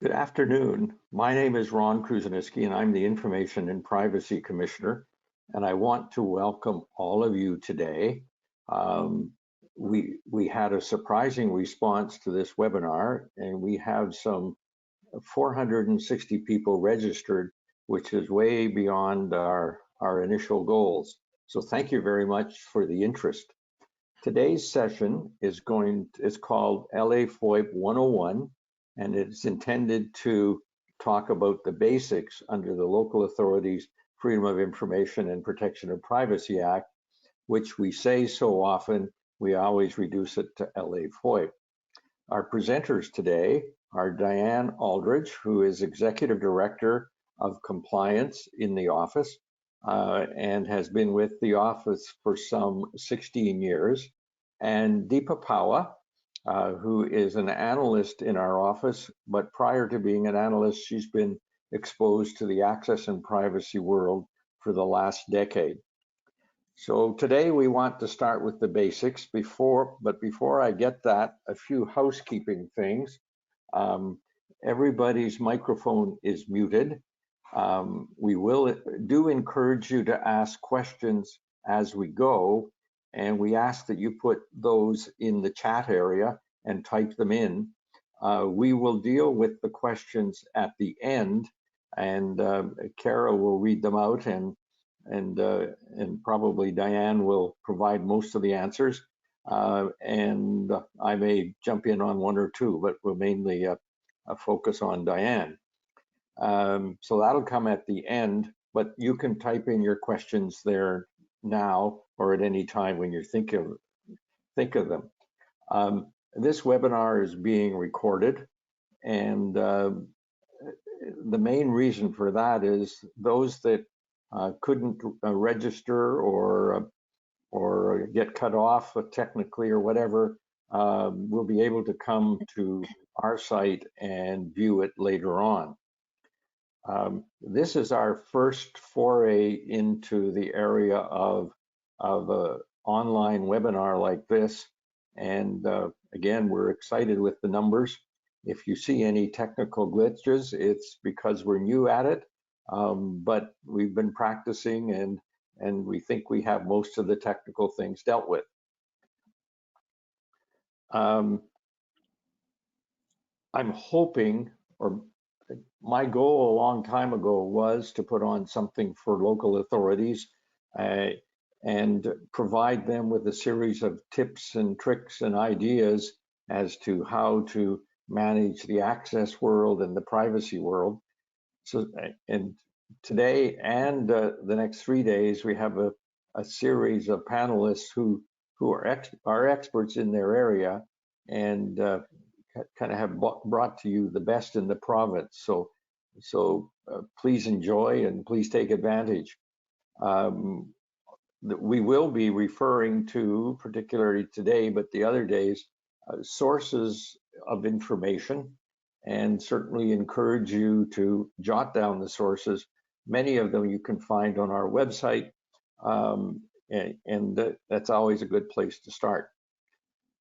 Good afternoon. My name is Ron Kruzeniski, and I'm the Information and Privacy Commissioner. And I want to welcome all of you today. We had a surprising response to this webinar, and we have some 460 people registered, which is way beyond our initial goals. So thank you very much for the interest. Today's session is called LA FOIP 101. And it's intended to talk about the basics under the Local Authorities Freedom of Information and Protection of Privacy Act, which we say so often, we always reduce it to LA FOIP. Our presenters today are Diane Aldridge, who is Executive Director of Compliance in the office and has been with the office for some 16 years, and Deepa Pawa, who is an analyst in our office, but prior to being an analyst, she's been exposed to the access and privacy world for the last decade. So today we want to start with the basics. Before I get that, a few housekeeping things. Everybody's microphone is muted. We do encourage you to ask questions as we go, and we ask that you put those in the chat area and type them in. We will deal with the questions at the end, and Kara will read them out, and probably Diane will provide most of the answers, and I may jump in on one or two, but we'll mainly focus on Diane. So that'll come at the end, but you can type in your questions there now or at any time when you think of them. This webinar is being recorded, and the main reason for that is those that couldn't register or get cut off technically or whatever will be able to come to our site and view it later on. This is our first foray into the area of an online webinar like this. And again, we're excited with the numbers. If you see any technical glitches, it's because we're new at it, but we've been practicing and we think we have most of the technical things dealt with. I'm hoping, or my goal a long time ago was to put on something for local authorities and provide them with a series of tips and tricks and ideas as to how to manage the access world and the privacy world. So, and today and the next 3 days, we have a series of panelists who are experts in their area and kind of have brought to you the best in the province. So please enjoy and please take advantage. We will be referring to, particularly today, but the other days, sources of information, and certainly encourage you to jot down the sources. Many of them you can find on our website, and that's always a good place to start.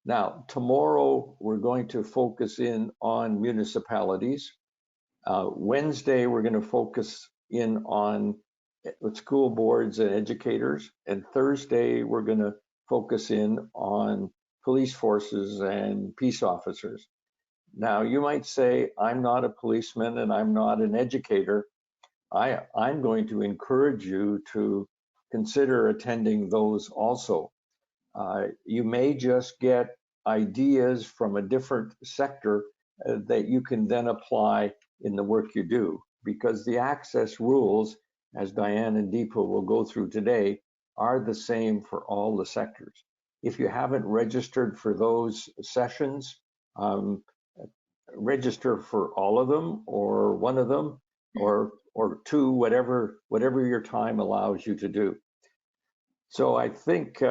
Now, tomorrow we're going to focus in on municipalities. Wednesday, we're going to focus in on school boards and educators. And Thursday, we're going to focus in on police forces and peace officers. Now, you might say, I'm not a policeman and I'm not an educator. I'm going to encourage you to consider attending those also. You may just get ideas from a different sector that you can then apply in the work you do, because the access rules, as Diane and Deepa will go through today, are the same for all the sectors. If you haven't registered for those sessions, register for all of them or one of them or two, whatever your time allows you to do. So I think,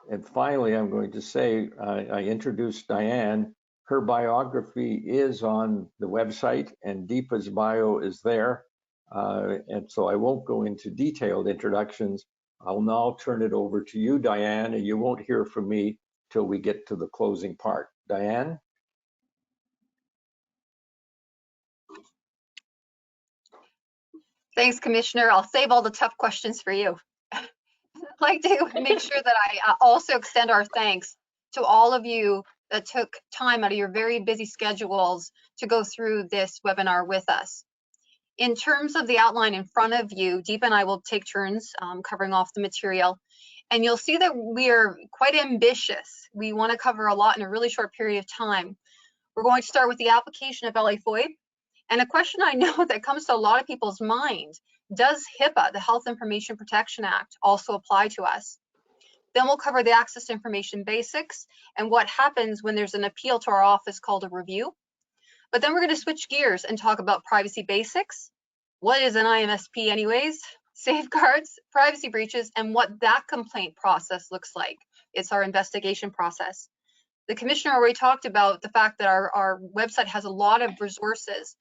and finally, I'm going to say, I introduced Diane. Her biography is on the website and Deepa's bio is there. And so I won't go into detailed introductions. I'll now turn it over to you, Diane, and you won't hear from me till we get to the closing part. Diane? Thanks, Commissioner. I'll save all the tough questions for you. I'd like to make sure that I also extend our thanks to all of you that took time out of your very busy schedules to go through this webinar with us. In terms of the outline in front of you, Deepa and I will take turns covering off the material. And you'll see that we are quite ambitious. We want to cover a lot in a really short period of time. We're going to start with the application of FOIP. And a question I know that comes to a lot of people's mind, does HIPA, the Health Information Protection Act, also apply to us? Then we'll cover the access to information basics and what happens when there's an appeal to our office called a review. But then we're going to switch gears and talk about privacy basics. What is an IMSP anyways? Safeguards, privacy breaches, and what that complaint process looks like. It's our investigation process. The Commissioner already talked about the fact that our website has a lot of resources.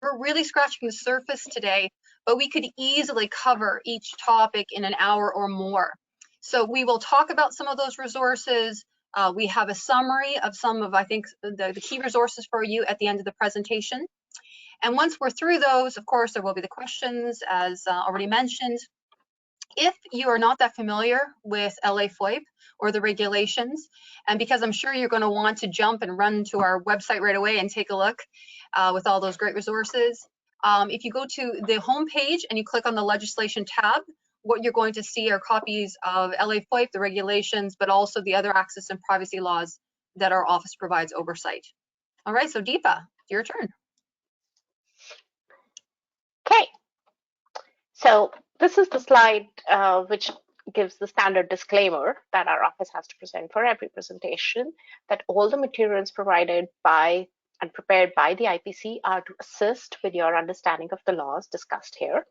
We're really scratching the surface today, but we could easily cover each topic in an hour or more. So we will talk about some of those resources. We have a summary of some of, I think, the key resources for you at the end of the presentation. And once we're through those, of course, there will be the questions, as already mentioned. If you are not that familiar with FOIP or the regulations, and because I'm sure you're going to want to jump and run to our website right away and take a look with all those great resources, if you go to the home page and you click on the legislation tab, what you're going to see are copies of FOIP, the regulations, but also the other access and privacy laws that our office provides oversight. All right, so Deepa, your turn. Okay, so this is the slide which gives the standard disclaimer that our office has to present for every presentation, that all the materials provided by and prepared by the IPC are to assist with your understanding of the laws discussed here,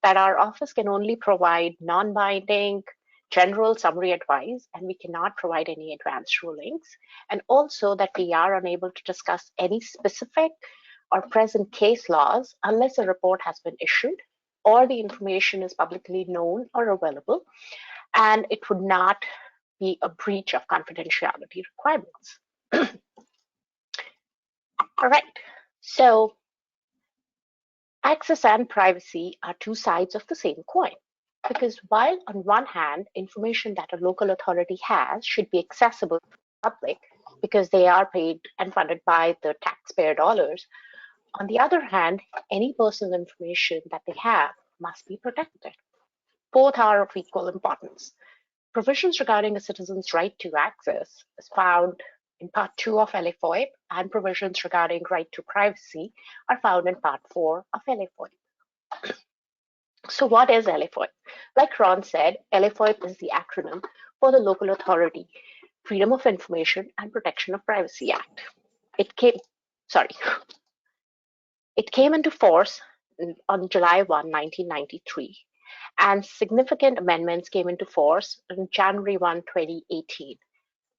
that our office can only provide non-binding general summary advice, and we cannot provide any advanced rulings, and also that we are unable to discuss any specific or present case laws unless a report has been issued or the information is publicly known or available, and it would not be a breach of confidentiality requirements. All right, so access and privacy are two sides of the same coin, because while on one hand, information that a local authority has should be accessible to the public because they are paid and funded by the taxpayer dollars, on the other hand, any personal information that they have must be protected. Both are of equal importance. Provisions regarding a citizen's right to access is found in Part 2 of FOIP, and provisions regarding right to privacy are found in Part 4 of FOIP. So what is FOIP? Like Ron said, FOIP is the acronym for the Local Authority Freedom of Information and Protection of Privacy Act. It came into force on July 1, 1993, and significant amendments came into force on January 1, 2018.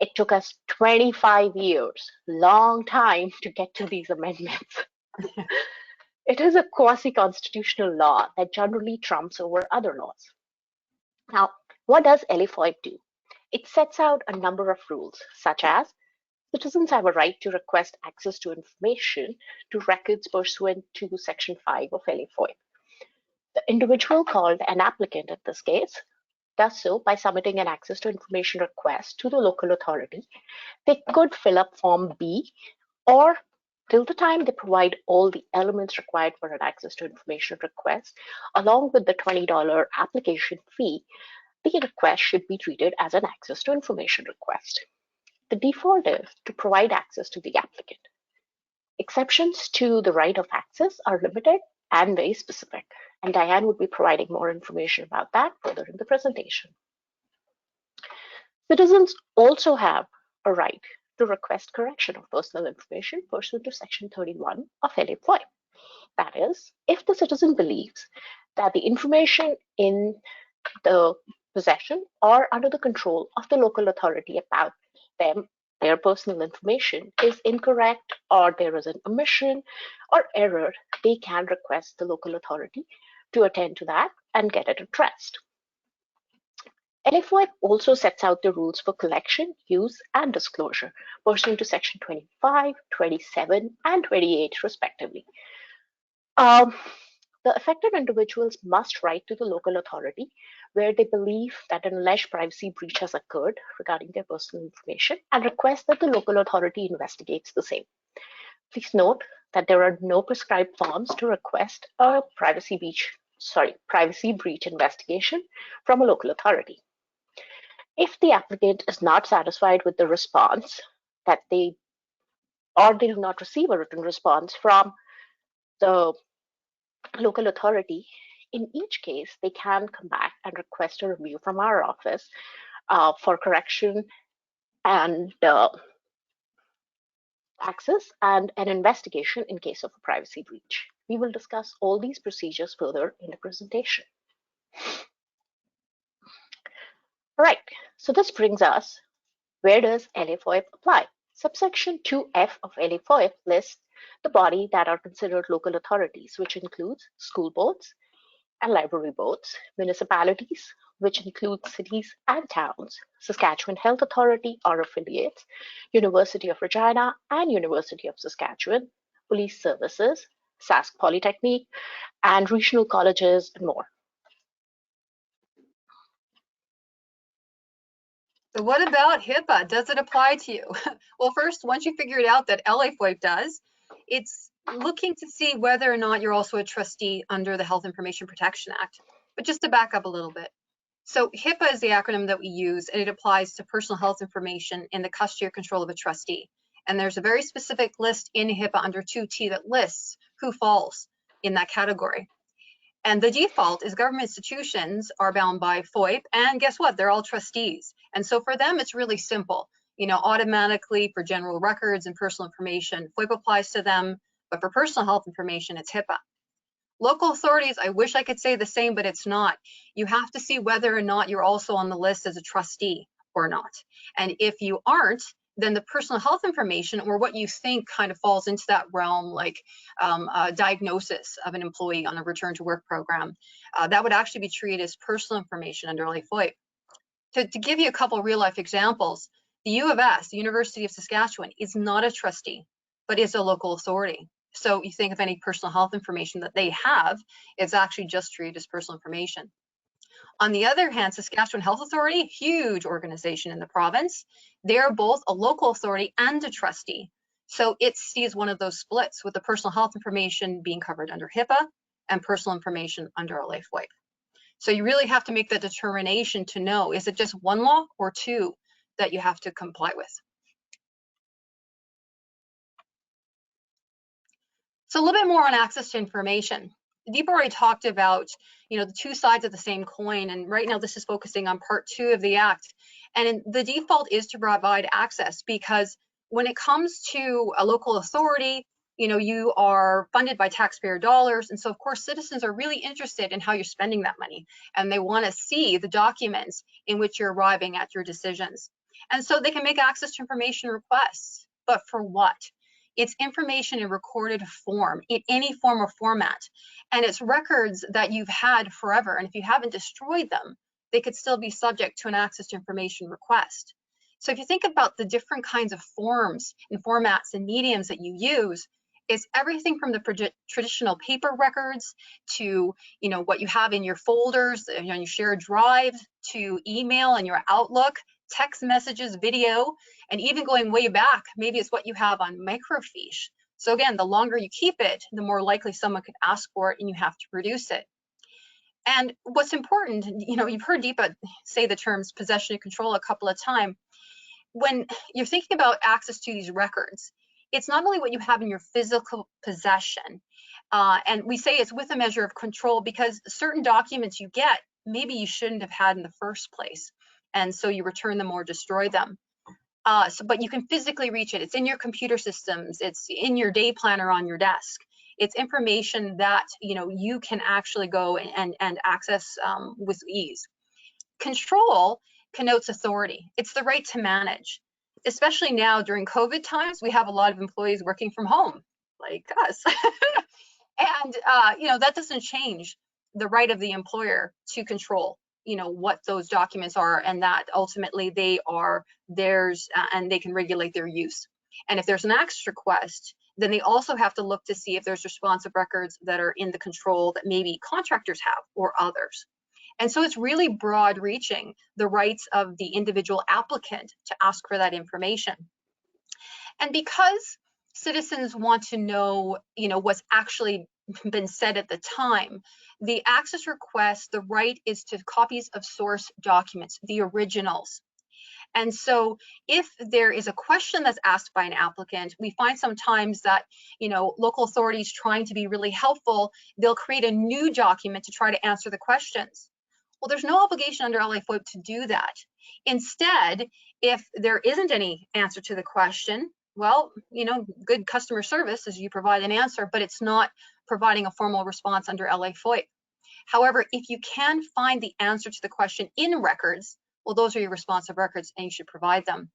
It took us 25 years, long time, to get to these amendments. It is a quasi-constitutional law that generally trumps over other laws. Now, what does FOIP do? It sets out a number of rules, such as citizens have a right to request access to information to records pursuant to Section 5 of FOIP. The individual, called an applicant in this case, does so by submitting an access to information request to the local authority. They could fill up Form B, or till the time they provide all the elements required for an access to information request, along with the $20 application fee, the request should be treated as an access to information request. The default is to provide access to the applicant. Exceptions to the right of access are limited and very specific, and Diane would be providing more information about that further in the presentation. Citizens also have a right to request correction of personal information pursuant to Section 31 of FOIP. That is, if the citizen believes that the information in the possession or under the control of the local authority about them, their personal information, is incorrect, or there is an omission or error, they can request the local authority to attend to that and get it addressed. FOIP also sets out the rules for collection, use, and disclosure pursuant to Section 25, 27, and 28, respectively. the affected individuals must write to the local authority where they believe that an alleged privacy breach has occurred regarding their personal information and request that the local authority investigates the same. Please note that there are no prescribed forms to request a privacy breach investigation from a local authority. If the applicant is not satisfied with the response or they do not receive a written response from the local authority, in each case, they can come back and request a review from our office for correction and access and an investigation in case of a privacy breach. We will discuss all these procedures further in the presentation. All right, so this brings us, where does LA-FOIP apply? Subsection 2F of LA-FOIP lists the body that are considered local authorities, which includes school boards and library boards, municipalities, which include cities and towns, Saskatchewan Health Authority or affiliates, University of Regina and University of Saskatchewan, police services, Sask Polytechnic, and regional colleges and more. So what about HIPAA? Does it apply to you? Well, first, once you figure it out that LA-FOIP does, it's looking to see whether or not you're also a trustee under the Health Information Protection Act. But just to back up a little bit. So HIPAA is the acronym that we use, and it applies to personal health information in the custody or control of a trustee. And there's a very specific list in HIPAA under 2T that lists who falls in that category. And the default is government institutions are bound by FOIP, and guess what? They're all trustees. And so for them, it's really simple. You know, automatically for general records and personal information, FOIP applies to them, but for personal health information, it's HIPAA. Local authorities, I wish I could say the same, but it's not. You have to see whether or not you're also on the list as a trustee or not. And if you aren't, then the personal health information or what you think kind of falls into that realm, like a diagnosis of an employee on a return to work program, that would actually be treated as personal information under LA-FOIP. To give you a couple real life examples, the U of S, the University of Saskatchewan, is not a trustee, but is a local authority. So you think of any personal health information that they have, it's actually just treated as personal information. On the other hand, Saskatchewan Health Authority, huge organization in the province, they're both a local authority and a trustee. So it sees one of those splits with the personal health information being covered under HIPAA and personal information under LA-FOIP. So you really have to make that determination to know, is it just one law or two that you have to comply with? So a little bit more on access to information. Deepa already talked about, you know, the two sides of the same coin, and right now this is focusing on part 2 of the Act. And the default is to provide access, because when it comes to a local authority, you know, you are funded by taxpayer dollars, and so of course citizens are really interested in how you're spending that money, and they want to see the documents in which you're arriving at your decisions. And so they can make access to information requests, but for what? It's information in recorded form, in any form or format. And it's records that you've had forever. And if you haven't destroyed them, they could still be subject to an access to information request. So if you think about the different kinds of forms and formats and mediums that you use, it's everything from the traditional paper records to, you know, what you have in your folders, on your shared drives, to email and your Outlook, text messages, video, and even going way back, maybe it's what you have on microfiche. So again, the longer you keep it, the more likely someone could ask for it and you have to produce it. And what's important, you know, you've heard Deepa say the terms possession and control a couple of times. When you're thinking about access to these records, it's not only what you have in your physical possession, and we say it's with a measure of control because certain documents you get, maybe you shouldn't have had in the first place. And so you return them or destroy them. But you can physically reach it. It's in your computer systems. It's in your day planner on your desk. It's information that, you know, you can actually go and access with ease. Control connotes authority. It's the right to manage. Especially now during COVID times, we have a lot of employees working from home, like us. And, you know, that doesn't change the right of the employer to control, you know, what those documents are, and that ultimately they are theirs and they can regulate their use. And if there's an access request, then they also have to look to see if there's responsive records that are in the control that maybe contractors have or others. And so it's really broad reaching the rights of the individual applicant to ask for that information. And because citizens want to know, what's actually been said at the time, the access request, the right is to copies of source documents, the originals. And so if there is a question that's asked by an applicant, we find sometimes that, local authorities trying to be really helpful, they'll create a new document to try to answer the questions. Well, there's no obligation under LA FOIP to do that. Instead, if there isn't any answer to the question, well, good customer service is you provide an answer, but it's not providing a formal response under LA FOIP. However, if you can find the answer to the question in records, well, those are your responsive records and you should provide them.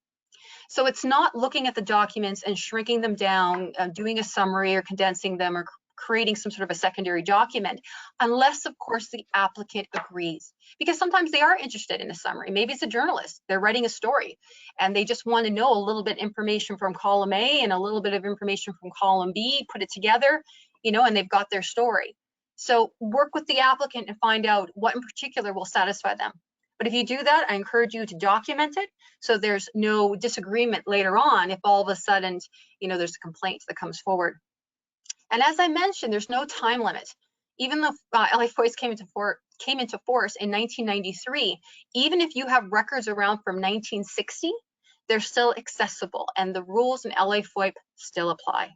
So it's not looking at the documents and shrinking them down, doing a summary or condensing them or creating some sort of a secondary document, unless, of course, the applicant agrees. Because sometimes they are interested in a summary. Maybe it's a journalist, they're writing a story, and they just want to know a little bit of information from column A and a little bit of information from column B, put it together, and they've got their story. So work with the applicant and find out what in particular will satisfy them. But if you do that, I encourage you to document it so there's no disagreement later on if all of a sudden, there's a complaint that comes forward. And as I mentioned, there's no time limit. Even though LA FOIP came into force in 1993, even if you have records around from 1960, they're still accessible and the rules in LA FOIP still apply.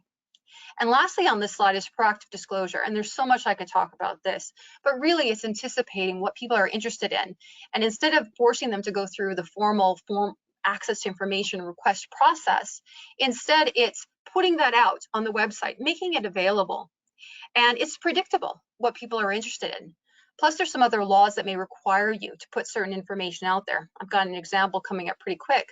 And lastly on this slide is proactive disclosure. And there's so much I could talk about this, but really it's anticipating what people are interested in. And instead of forcing them to go through the formal access to information request process, instead it's putting that out on the website, making it available. And it's predictable what people are interested in. Plus there's some other laws that may require you to put certain information out there. I've got an example coming up pretty quick.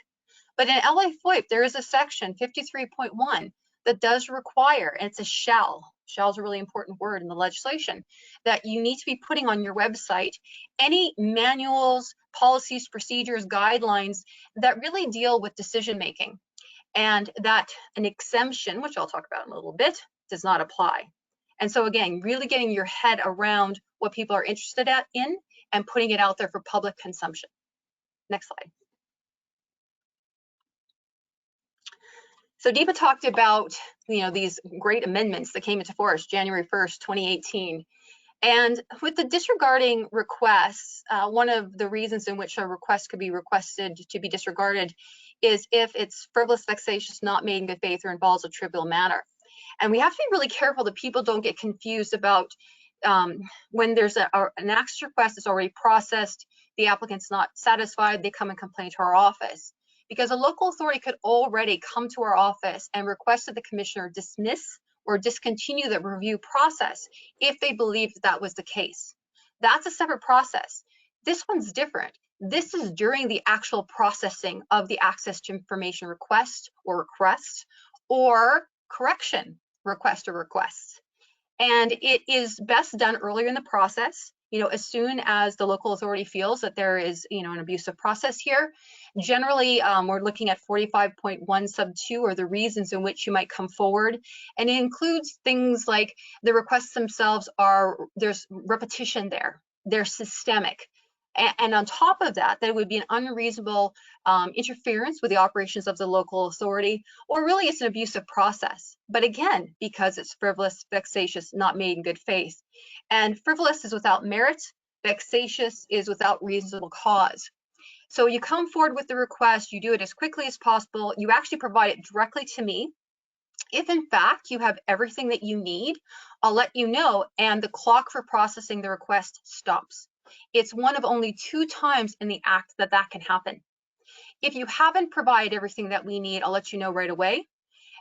But in LA FOIP, there is a section 53.1 that does require, and it's a shall is a really important word in the legislation, that you need to be putting on your website any manuals, policies, procedures, guidelines that really deal with decision making, and that an exemption, which I'll talk about in a little bit, does not apply. And so again, really getting your head around what people are interested in and putting it out there for public consumption. Next slide. So Deepa talked about, these great amendments that came into force January 1st, 2018. And with the disregarding requests, one of the reasons in which a request could be requested to be disregarded is if it's frivolous, vexatious, not made in good faith, or involves a trivial matter. And we have to be really careful that people don't get confused about when there's an access request that's already processed, the applicant's not satisfied, they come and complain to our office. Because a local authority could already come to our office and request that the commissioner dismiss or discontinue the review process if they believed that was the case. That's a separate process. This one's different. This is during the actual processing of the access to information request or requests or correction request or requests. And it is best done earlier in the process, as soon as the local authority feels that there is, an abusive process here. Generally, we're looking at 45.1 sub 2 or the reasons in which you might come forward. And it includes things like the requests themselves there's repetition there, they're systemic. And on top of that, there would be an unreasonable interference with the operations of the local authority, or really it's an abusive process. But again, because it's frivolous, vexatious, not made in good faith. And frivolous is without merit, vexatious is without reasonable cause. So you come forward with the request, you do it as quickly as possible, you actually provide it directly to me. If in fact you have everything that you need, I'll let you know, and the clock for processing the request stops. It's one of only 2 times in the act that can happen. If you haven't provided everything that we need, I'll let you know right away.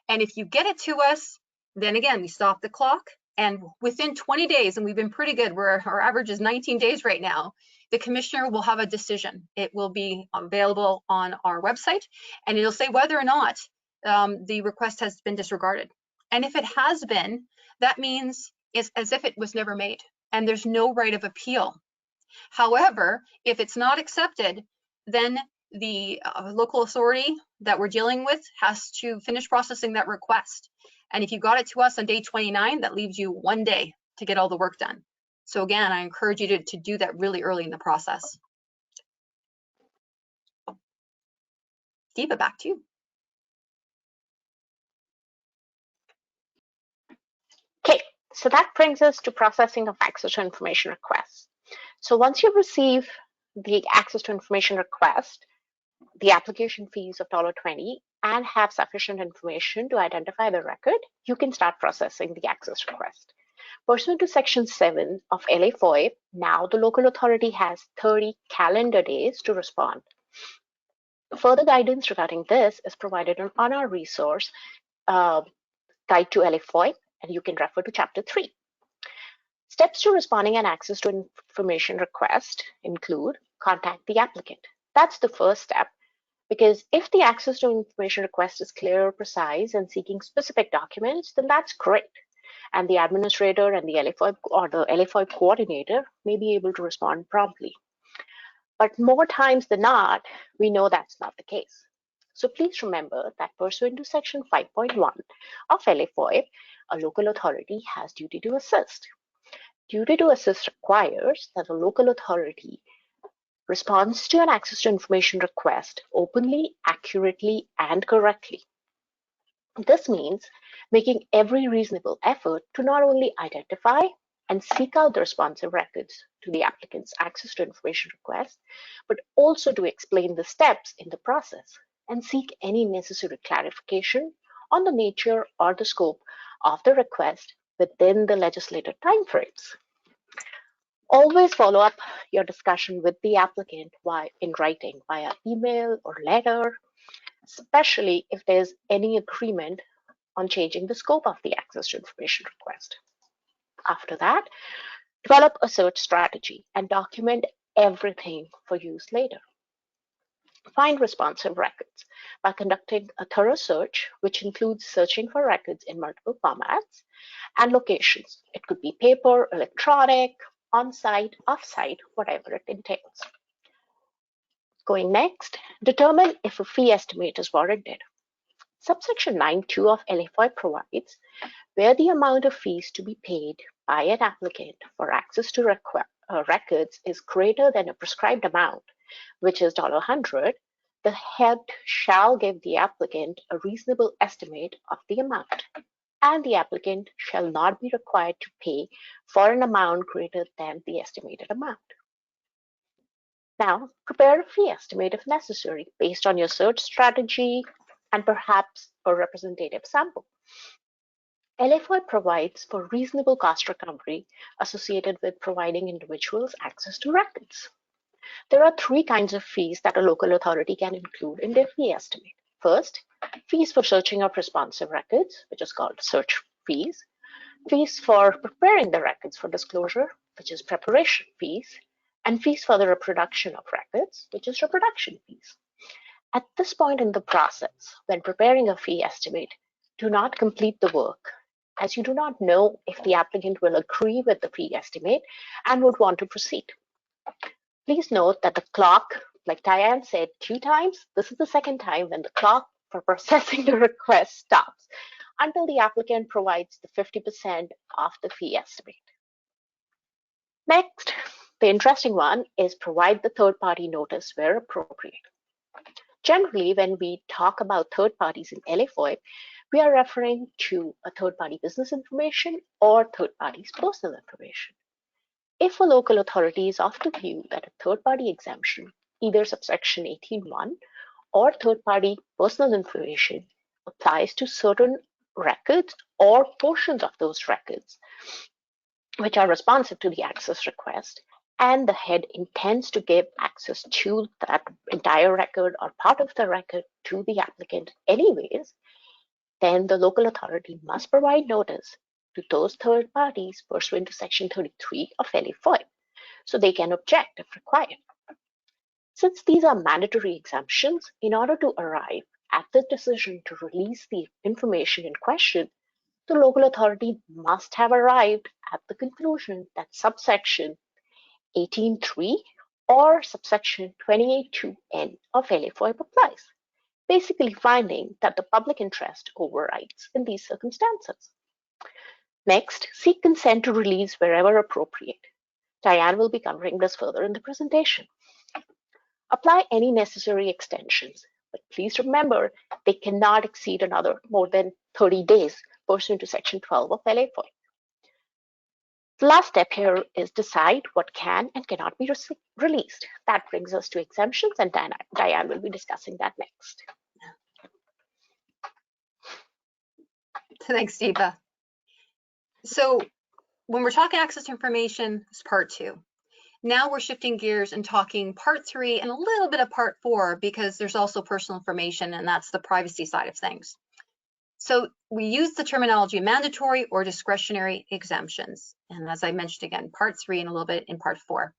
And if you get it to us, then again, we stop the clock. And within 20 days, and we've been pretty good, our average is 19 days right now, the commissioner will have a decision. It will be available on our website, and it'll say whether or not the request has been disregarded. And if it has been, that means it's as if it was never made, and there's no right of appeal. However, if it's not accepted, then the local authority that we're dealing with has to finish processing that request. And if you got it to us on day 29, that leaves you 1 day to get all the work done. So again, I encourage you to do that really early in the process. Deepa, back to you. Okay, so that brings us to processing of access to information requests. So once you receive the access to information request, the application fees of $20, and have sufficient information to identify the record, you can start processing the access request. Pursuant to Section 7 of LA FOIP, now the local authority has 30 calendar days to respond. Further guidance regarding this is provided on our resource, Guide to LA FOIP, and you can refer to Chapter 3. Steps to responding and access to information request include contact the applicant. That's the first step, because if the access to information request is clear, precise, and seeking specific documents, then that's great. And the administrator and the LA FOIP or the LA FOIP coordinator may be able to respond promptly. But more times than not, we know that's not the case. So please remember that pursuant to Section 5.1 of LA FOIP, a local authority has duty to assist. Duty to assist requires that a local authority responds to an access to information request openly, accurately, and correctly. This means making every reasonable effort to not only identify and seek out the responsive records to the applicant's access to information request, but also to explain the steps in the process and seek any necessary clarification on the nature or the scope of the request within the legislated timeframes. Always follow up your discussion with the applicant in writing via email or letter, especially if there's any agreement on changing the scope of the access to information request. After that, develop a search strategy and document everything for use later. Find responsive records by conducting a thorough search, which includes searching for records in multiple formats and locations. It could be paper, electronic, on-site, off-site, whatever it entails. Going next, determine if a fee estimate is warranted. Subsection 9.2 of LA FOIP provides where the amount of fees to be paid by an applicant for access to records is greater than a prescribed amount, which is $100, the head shall give the applicant a reasonable estimate of the amount, and the applicant shall not be required to pay for an amount greater than the estimated amount. Now, prepare a fee estimate if necessary, based on your search strategy and perhaps a representative sample. LA FOIP provides for reasonable cost recovery associated with providing individuals access to records. There are three kinds of fees that a local authority can include in their fee estimate. First, fees for searching of responsive records, which is called search fees. Fees for preparing the records for disclosure, which is preparation fees. And fees for the reproduction of records, which is reproduction fees. At this point in the process, when preparing a fee estimate, do not complete the work, as you do not know if the applicant will agree with the fee estimate and would want to proceed. Please note that the clock, like Diane said 2 times, this is the second time when the clock for processing the request stops until the applicant provides the 50% of the fee estimate. Next, the interesting one is provide the third-party notice where appropriate. Generally, when we talk about third parties in LA FOIP, we are referring to a third-party business information or third party's personal information. If a local authority is of the view that a third-party exemption, either subsection 18.1 or third-party personal information, applies to certain records or portions of those records, which are responsive to the access request, and the head intends to give access to that entire record or part of the record to the applicant anyways, then the local authority must provide notice to those third parties pursuant to Section 33 of LA FOIP, so they can object if required. Since these are mandatory exemptions, in order to arrive at the decision to release the information in question, the local authority must have arrived at the conclusion that subsection 18.3 or subsection 28.2n of LA FOIP applies. basically finding that the public interest overrides in these circumstances. Next, seek consent to release wherever appropriate. Diane will be covering this further in the presentation. Apply any necessary extensions, but please remember they cannot exceed another more than 30 days pursuant to Section 12 of LA FOIP. The last step here is decide what can and cannot be released. That brings us to exemptions, and Diane will be discussing that next. Thanks, Deepa. So when we're talking access to information, it's part 2. Now we're shifting gears and talking part 3 and a little bit of part 4, because there's also personal information, and that's the privacy side of things. So we use the terminology mandatory or discretionary exemptions. And as I mentioned again, part 3 and a little bit in part 4.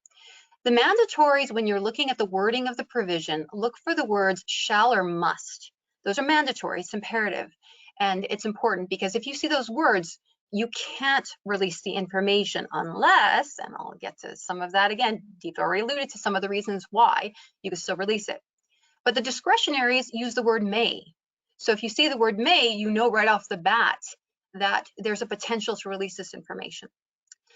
The mandatories, when you're looking at the wording of the provision, look for the words shall or must. Those are mandatory, it's imperative. And it's important because if you see those words, you can't release the information unless, and I'll get to some of that again, Deepa already alluded to some of the reasons why you can still release it. But the discretionaries use the word may. So if you see the word may, you know right off the bat that there's a potential to release this information.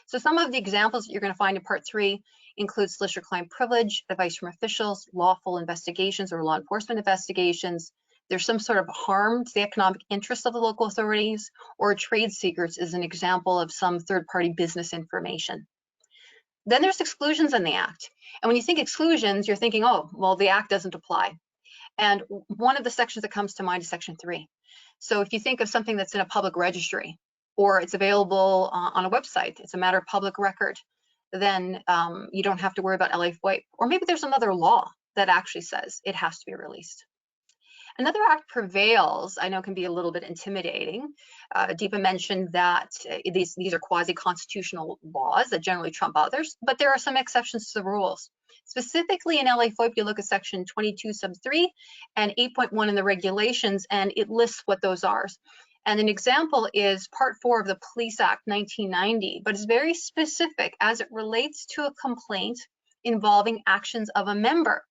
So some of the examples that you're going to find in part 3 include solicitor-client privilege, advice from officials, lawful investigations or law enforcement investigations. There's some sort of harm to the economic interests of the local authorities, or trade secrets is an example of some third-party business information. Then there's exclusions in the Act. And when you think exclusions, you're thinking, oh, well, the Act doesn't apply. And one of the sections that comes to mind is Section 3. So if you think of something that's in a public registry, or it's available on a website, it's a matter of public record, then you don't have to worry about LA FOIP. Or maybe there's another law that actually says it has to be released. Another act prevails, I know can be a little bit intimidating. Deepa mentioned that these are quasi-constitutional laws that generally trump others, but there are some exceptions to the rules. Specifically in LA FOIP, you look at section 22 sub 3 and 8.1 in the regulations, and it lists what those are. And an example is part 4 of the Police Act 1990, but it's very specific as it relates to a complaint involving actions of a member.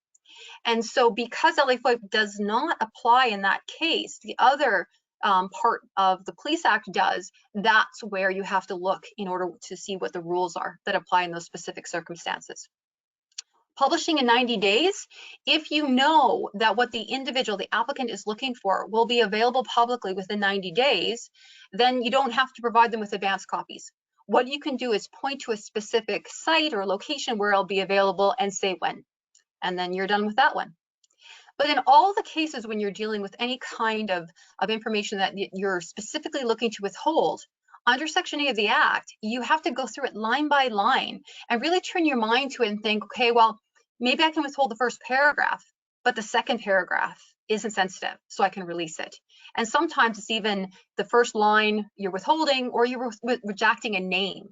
And so because LA FOIP does not apply in that case, the other part of the Police Act does, that's where you have to look in order to see what the rules are that apply in those specific circumstances. Publishing in 90 days, if you know that what the individual, the applicant is looking for will be available publicly within 90 days, then you don't have to provide them with advanced copies. What you can do is point to a specific site or location where it'll be available and say when. And then you're done with that one. But in all the cases when you're dealing with any kind of information that you're specifically looking to withhold, under Section 8 of the Act, you have to go through it line by line and really turn your mind to it and think, okay, well, maybe I can withhold the first paragraph, but the second paragraph isn't sensitive, so I can release it. And sometimes it's even the first line you're withholding, or you're rejecting a name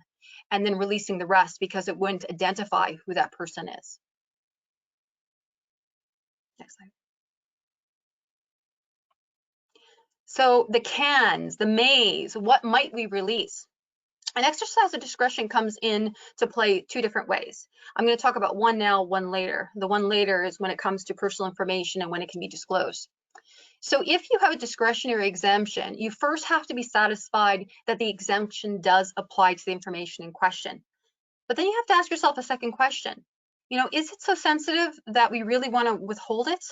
and then releasing the rest because it wouldn't identify who that person is. Next slide. So the cans, the mays, what might we release? An exercise of discretion comes in to play 2 different ways. I'm going to talk about one now, one later. The one later is when it comes to personal information and when it can be disclosed. So if you have a discretionary exemption, you first have to be satisfied that the exemption does apply to the information in question. But then you have to ask yourself a second question. You know, is it so sensitive that we really want to withhold it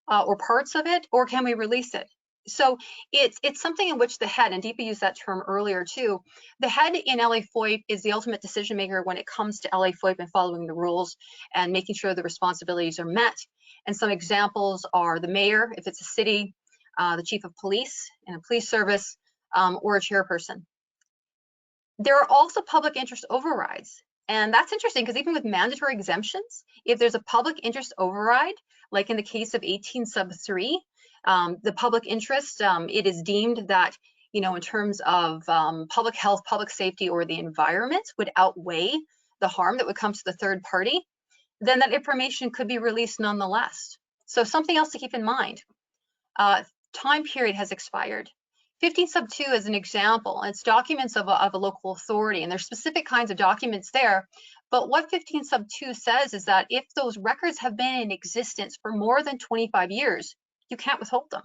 or parts of it, or can we release it? So it's something in which the head, and Deepa used that term earlier too, the head in LA FOIP is the ultimate decision maker when it comes to LA FOIP and following the rules and making sure the responsibilities are met. And some examples are the mayor, if it's a city, the chief of police in a police service, or a chairperson. There are also public interest overrides. And that's interesting because even with mandatory exemptions, if there's a public interest override, like in the case of 18 sub 3, the public interest, it is deemed that, you know, in terms of public health, public safety, or the environment would outweigh the harm that would come to the third party, then that information could be released nonetheless. So something else to keep in mind, time period has expired. 15 sub 2 is an example. It's documents of a local authority, and there's specific kinds of documents there. But what 15 sub 2 says is that if those records have been in existence for more than 25 years, you can't withhold them.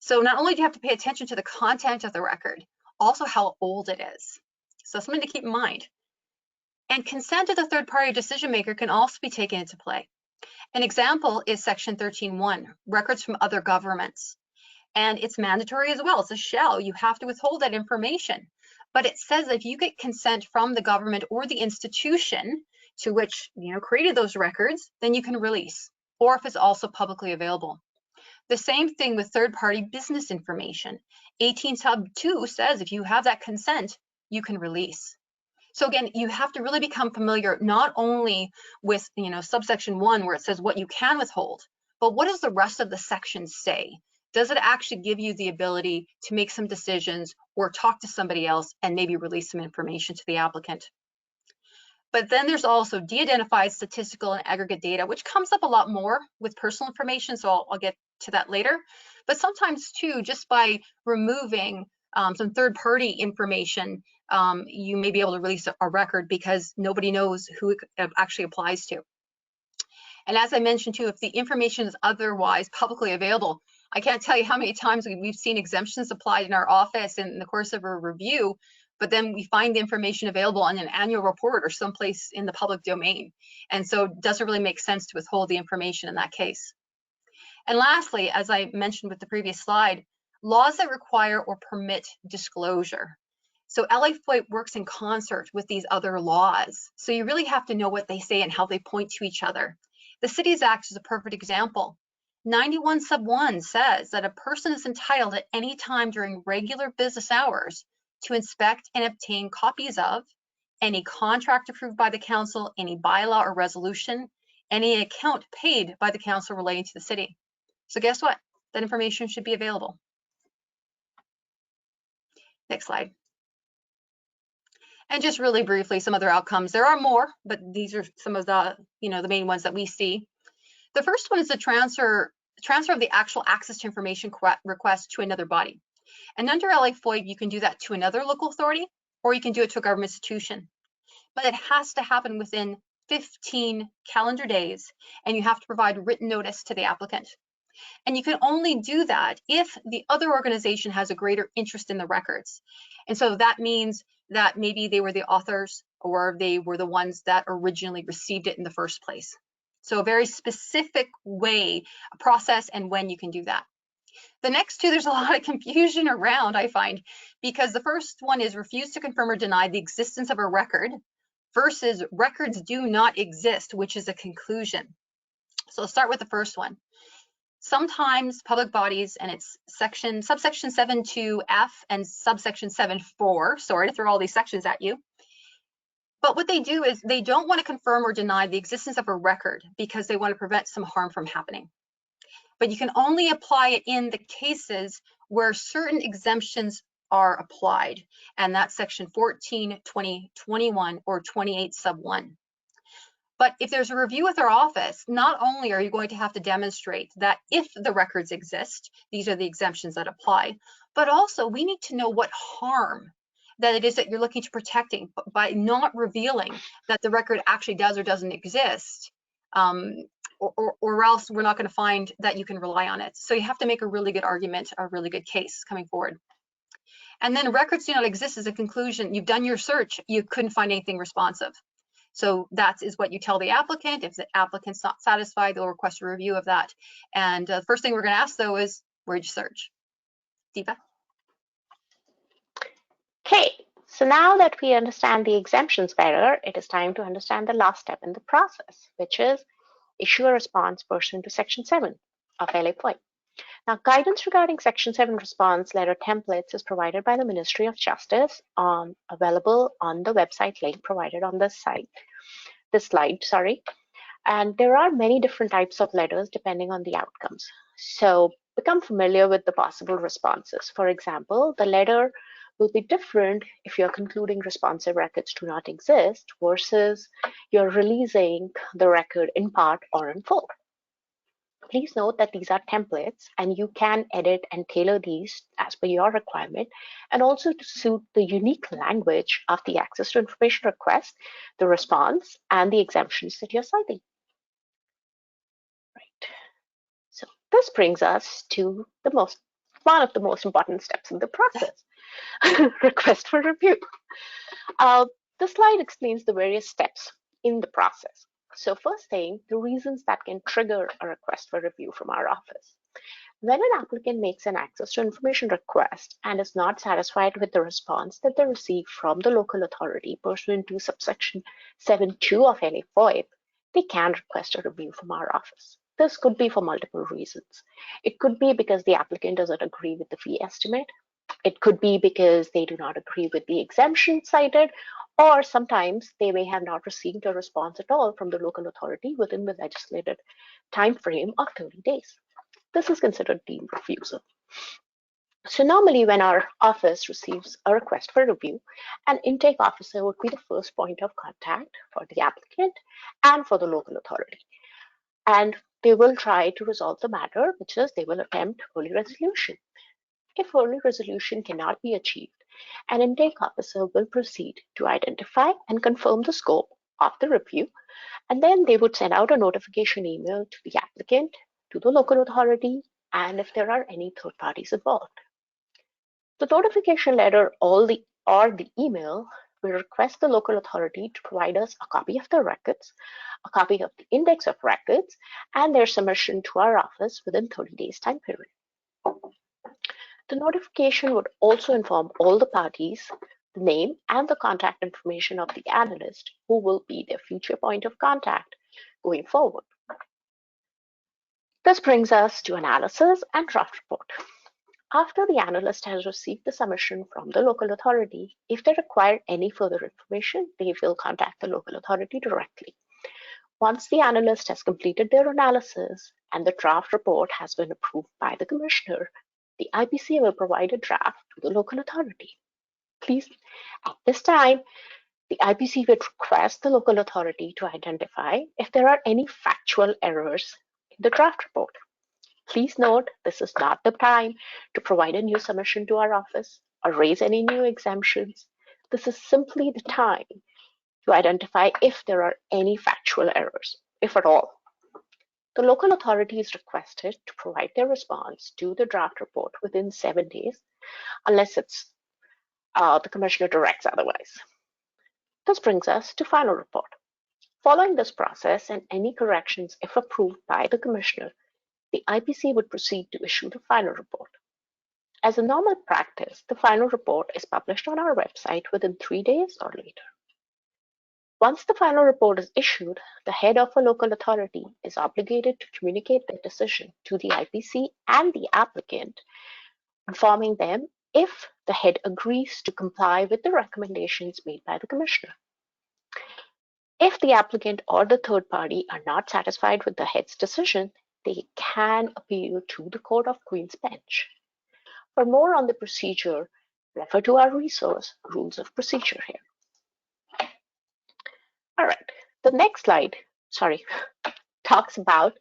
So not only do you have to pay attention to the content of the record, also how old it is. So something to keep in mind. And consent of the third-party decision maker can also be taken into play. An example is Section 13.1, records from other governments. And it's mandatory as well. It's a shall. You have to withhold that information. But it says if you get consent from the government or the institution to which created those records, then you can release, or if it's also publicly available. The same thing with third-party business information. 18 sub 2 says if you have that consent, you can release. So again, you have to really become familiar not only with subsection 1 where it says what you can withhold, but what does the rest of the section say? Does it actually give you the ability to make some decisions or talk to somebody else and maybe release some information to the applicant? But then there's also de-identified statistical and aggregate data, which comes up a lot more with personal information, so I'll get to that later. But sometimes too, just by removing some third-party information, you may be able to release a record because nobody knows who it actually applies to. And as I mentioned too, if the information is otherwise publicly available, I can't tell you how many times we've seen exemptions applied in our office in the course of a review, but then we find the information available on an annual report or someplace in the public domain. And so it doesn't really make sense to withhold the information in that case. And lastly, as I mentioned with the previous slide, laws that require or permit disclosure. So LA FOIP works in concert with these other laws. So you really have to know what they say and how they point to each other. The Cities Act is a perfect example. 91 sub 1 says that a person is entitled at any time during regular business hours to inspect and obtain copies of any contract approved by the council, any bylaw or resolution, any account paid by the council relating to the city. So guess what? That information should be available. Next slide. And just really briefly, some other outcomes. There are more, but these are some of the, the main ones that we see. The first one is the transfer of the actual access to information request to another body. And under LA FOIP, you can do that to another local authority, or you can do it to a government institution. But it has to happen within 15 calendar days, and you have to provide written notice to the applicant. And you can only do that if the other organization has a greater interest in the records. And so that means that maybe they were the authors or they were the ones that originally received it in the first place. So a very specific way, a process, and when you can do that. The next two, there's a lot of confusion around, I find, because the first one is refuse to confirm or deny the existence of a record versus records do not exist, which is a conclusion. So I'll start with the first one. Sometimes public bodies, and it's subsection 7.2F and subsection 7.4, sorry to throw all these sections at you, but what they do is they don't want to confirm or deny the existence of a record because they want to prevent some harm from happening. But you can only apply it in the cases where certain exemptions are applied, and that's section 14, 20, 21, or 28 sub 1. But if there's a review with our office, not only are you going to have to demonstrate that if the records exist, these are the exemptions that apply, but also we need to know what harm that it is that you're looking to protecting by not revealing that the record actually does or doesn't exist, or else we're not going to find that you can rely on it. So you have to make a really good argument, a really good case coming forward. And then records do not exist as a conclusion. You've done your search, you couldn't find anything responsive. So that is what you tell the applicant. If the applicant's not satisfied, they'll request a review of that. And the first thing we're going to ask, though, is where'd you search? Deepa? Okay, so now that we understand the exemptions better, it is time to understand the last step in the process, which is issue a response pursuant to Section 7 of LA FOIP. Now, guidance regarding Section 7 response letter templates is provided by the Ministry of Justice, available on the website link provided on this slide. And there are many different types of letters depending on the outcomes. So become familiar with the possible responses. For example, the letter will be different if you're concluding responsive records do not exist versus you're releasing the record in part or in full. Please note that these are templates and you can edit and tailor these as per your requirement and also to suit the unique language of the access to information request, the response, and the exemptions that you're citing. Right. So This brings us to one of the most important steps in the process, request for review. This slide explains the various steps in the process. So first thing, the reasons that can trigger a request for review from our office. When an applicant makes an access to information request and is not satisfied with the response that they receive from the local authority pursuant to subsection 7.2 of any FOIP, they can request a review from our office. This could be for multiple reasons. It could be because the applicant doesn't agree with the fee estimate. It could be because they do not agree with the exemption cited, or sometimes they may have not received a response at all from the local authority within the legislated time frame of 30 days. This is considered deemed refusal. So normally when our office receives a request for review, an intake officer would be the first point of contact for the applicant and for the local authority. And they will try to resolve the matter, which is they will attempt early resolution. If early resolution cannot be achieved, an intake officer will proceed to identify and confirm the scope of the review, and then they would send out a notification email to the applicant, to the local authority, and if there are any third parties involved. The notification letter or the email will request the local authority to provide us a copy of the records, a copy of the index of records, and their submission to our office within 30 days time period. The notification would also inform all the parties the name and the contact information of the analyst who will be their future point of contact going forward. This brings us to analysis and draft report. After the analyst has received the submission from the local authority, if they require any further information, they will contact the local authority directly. Once the analyst has completed their analysis and the draft report has been approved by the commissioner, the IPC will provide a draft to the local authority. Please, at this time, the IPC would request the local authority to identify if there are any factual errors in the draft report. Please note, this is not the time to provide a new submission to our office or raise any new exemptions. This is simply the time to identify if there are any factual errors, if at all. The local authority is requested to provide their response to the draft report within 7 days, unless it's the commissioner directs otherwise. This brings us to final report. Following this process and any corrections, if approved by the commissioner, the IPC would proceed to issue the final report. As a normal practice, the final report is published on our website within 3 days or later. Once the final report is issued, the head of a local authority is obligated to communicate their decision to the IPC and the applicant, informing them if the head agrees to comply with the recommendations made by the commissioner. If the applicant or the third party are not satisfied with the head's decision, they can appeal to the Court of Queen's Bench. For more on the procedure, refer to our resource, Rules of Procedure here. All right, the next slide, talks about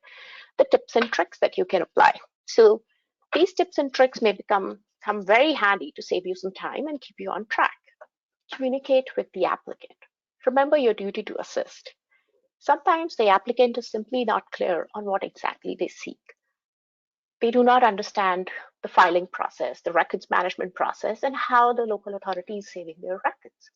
the tips and tricks that you can apply. So these tips and tricks may come very handy to save you some time and keep you on track. Communicate with the applicant. Remember your duty to assist. Sometimes the applicant is simply not clear on what exactly they seek. They do not understand the filing process, the records management process, and how the local authority is saving their records.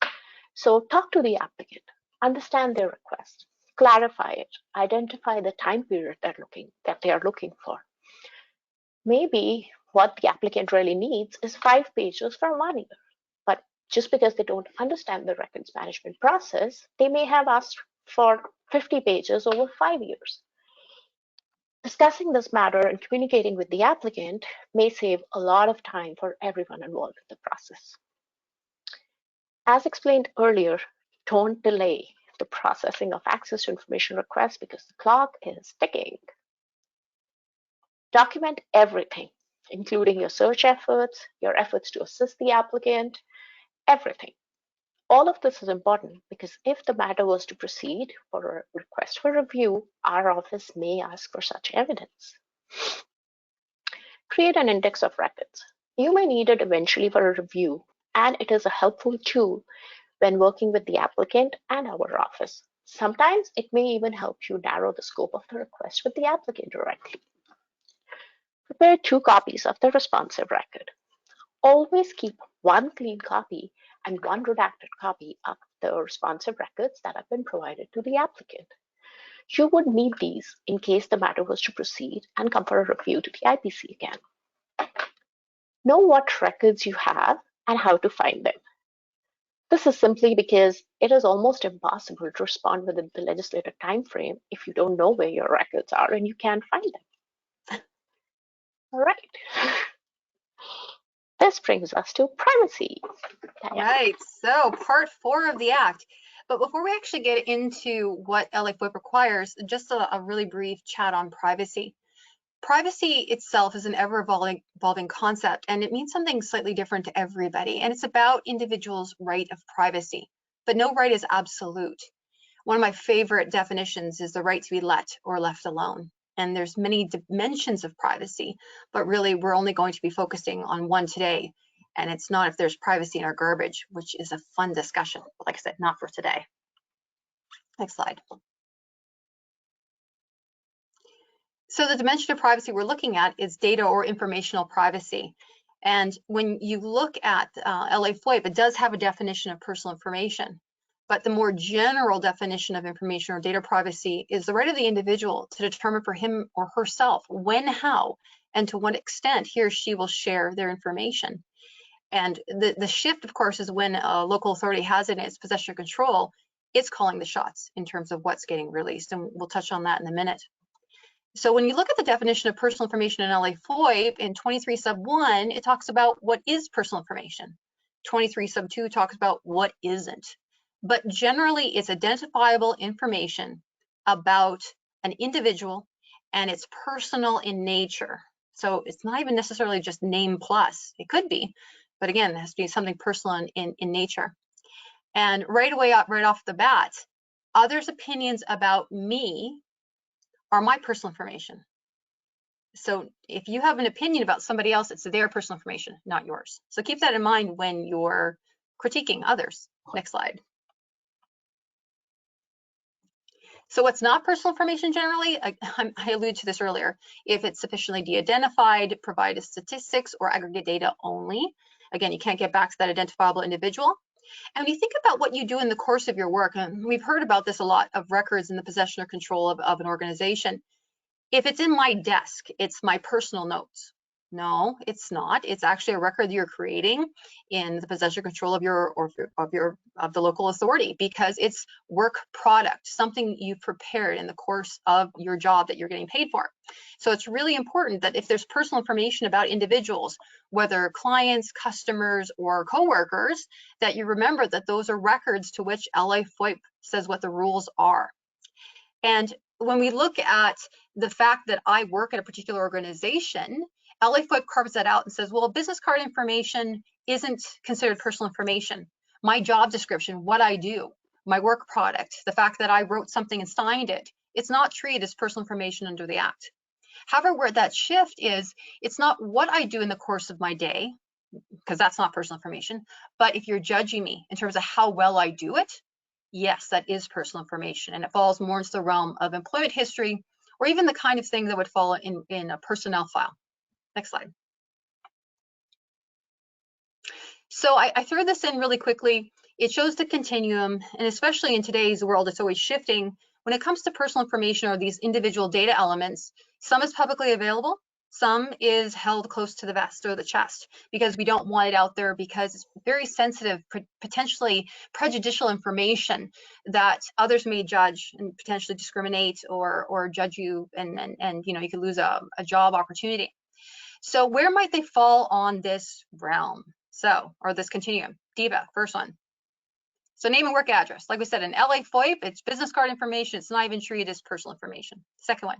So talk to the applicant, understand their request, clarify it, identify the time period that they are looking for. Maybe what the applicant really needs is 5 pages for 1 year, but just because they don't understand the records management process, they may have asked for 50 pages over 5 years. Discussing this matter and communicating with the applicant may save a lot of time for everyone involved in the process. As explained earlier, don't delay the processing of access to information requests because the clock is ticking. Document everything, including your search efforts, your efforts to assist the applicant, everything. All of this is important because if the matter was to proceed for a request for review, our office may ask for such evidence. Create an index of records. You may need it eventually for a review, and it is a helpful tool when working with the applicant and our office. Sometimes it may even help you narrow the scope of the request with the applicant directly. Prepare 2 copies of the responsive record. Always keep 1 clean copy and 1 redacted copy of the responsive records that have been provided to the applicant. You would need these in case the matter was to proceed and come for a review to the IPC again. Know what records you have and how to find them. This is simply because it is almost impossible to respond within the legislative time frame if you don't know where your records are and you can't find them. All right. This brings us to privacy. Right, so part 4 of the Act. But before we actually get into what LA FOIP requires, just a really brief chat on privacy. Privacy itself is an ever-evolving concept, and it means something slightly different to everybody, and it's about individuals' right of privacy. But no right is absolute. One of my favorite definitions is the right to be let or left alone. And there's many dimensions of privacy, but really we're only going to be focusing on one today. And it's not if there's privacy in our garbage, which is a fun discussion. But like I said, not for today. Next slide. So the dimension of privacy we're looking at is data or informational privacy. And when you look at LA FOIP, it does have a definition of personal information. But the more general definition of information or data privacy is the right of the individual to determine for him or herself when, how, and to what extent he or she will share their information. And the shift, of course, is when a local authority has it in its possession or control, it's calling the shots in terms of what's getting released. And we'll touch on that in a minute. So when you look at the definition of personal information in LA FOIP in 23 sub 1, it talks about what is personal information. 23 sub 2 talks about what isn't. But generally, it's identifiable information about an individual, and it's personal in nature. So it's not even necessarily just name plus. It could be, but again, it has to be something personal in nature. And right off the bat, others' opinions about me are my personal information. So if you have an opinion about somebody else, it's their personal information, not yours. So keep that in mind when you're critiquing others. Next slide. So what's not personal information generally? I alluded to this earlier. If it's sufficiently de-identified, provide statistics or aggregate data only. Again, you can't get back to that identifiable individual. And when you think about what you do in the course of your work, and we've heard about this a lot, of records in the possession or control of an organization. If it's in my desk, it's my personal notes. No, it's not. It's actually a record that you're creating in the possession or control of the local authority, because it's work product, something you've prepared in the course of your job that you're getting paid for. So it's really important that if there's personal information about individuals, whether clients, customers, or coworkers, that you remember that those are records to which LA FOIP says what the rules are. And when we look at the fact that I work at a particular organization, LA FOIP carves that out and says, well, business card information isn't considered personal information. My job description, what I do, my work product, the fact that I wrote something and signed it, it's not treated as personal information under the Act. However, where that shift is, it's not what I do in the course of my day, because that's not personal information, but if you're judging me in terms of how well I do it, yes, that is personal information, and it falls more into the realm of employment history, or even the kind of thing that would fall in a personnel file. Next slide. So I threw this in really quickly. It shows the continuum, and especially in today's world, it's always shifting. When it comes to personal information or these individual data elements, some is publicly available, some is held close to the vest or the chest, because we don't want it out there because it's very sensitive, potentially prejudicial information that others may judge and potentially discriminate or judge you, and you know, you could lose a job opportunity. So where might they fall on this realm? So, or this continuum? DIVA, first one. So name and work address. Like we said, in LA FOIP, it's business card information. It's not even treated as personal information. Second one.